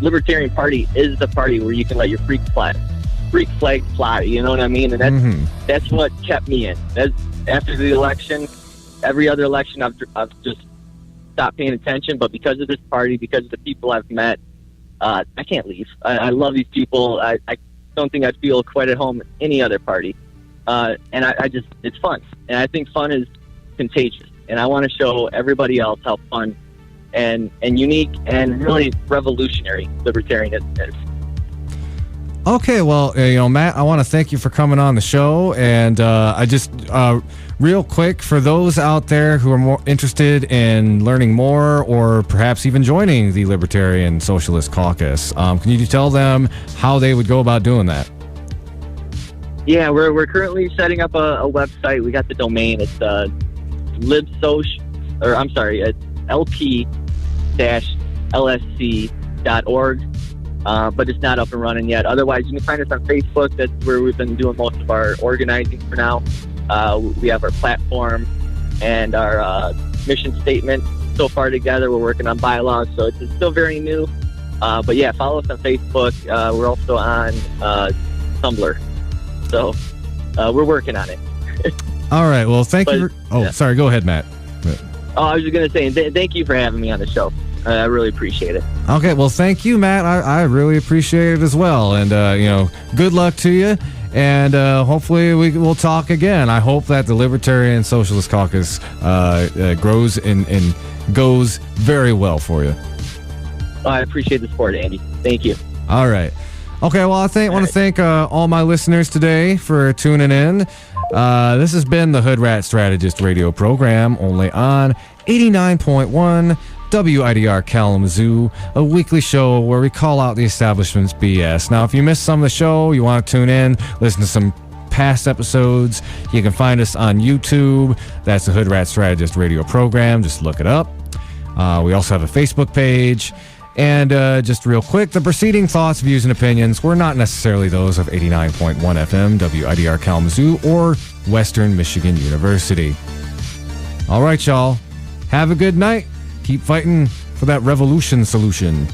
Libertarian Party is the party where you can let your freak flag fly. You know what I mean? And that's what kept me in. After the election, every other election, I've just stopped paying attention. But because of this party, because of the people I've met, I can't leave. I love these people. I don't think I'd feel quite at home in any other party. And it's fun. And I think fun is contagious. And I want to show everybody else how fun and unique and really revolutionary libertarianism is. Okay, well, Matt, I want to thank you for coming on the show. And I just, real quick, for those out there who are more interested in learning more or perhaps even joining the Libertarian Socialist Caucus, can you tell them how they would go about doing that? Yeah, we're currently setting up a website. We got the domain. It's lp-lsc.org. But it's not up and running yet. Otherwise, you can find us on Facebook. That's where we've been doing most of our organizing for now. We have our platform and our mission statement so far together. We're working on bylaws, so it's still very new. But yeah, follow us on Facebook. We're also on Tumblr. So we're working on it. All right. Well, thank you. Sorry. Go ahead, Matt. I was just going to say, thank you for having me on the show. I really appreciate it. Okay, well, thank you, Matt. I really appreciate it as well. And, good luck to you. And hopefully we'll talk again. I hope that the Libertarian Socialist Caucus grows and goes very well for you. I appreciate the support, Andy. Thank you. All right. Okay, well, want to thank all my listeners today for tuning in. This has been the Hoodrat Strategist radio program, only on 89.1 WIDR Kalamazoo, a weekly show where we call out the establishment's BS. Now, if you missed some of the show, you want to tune in, listen to some past episodes, you can find us on YouTube. That's the Hoodrat Strategist radio program. Just look it up. We also have a Facebook page. And just real quick, the preceding thoughts, views, and opinions were not necessarily those of 89.1 FM, WIDR Kalamazoo, or Western Michigan University. All right, y'all. Have a good night. Keep fighting for that revolution solution.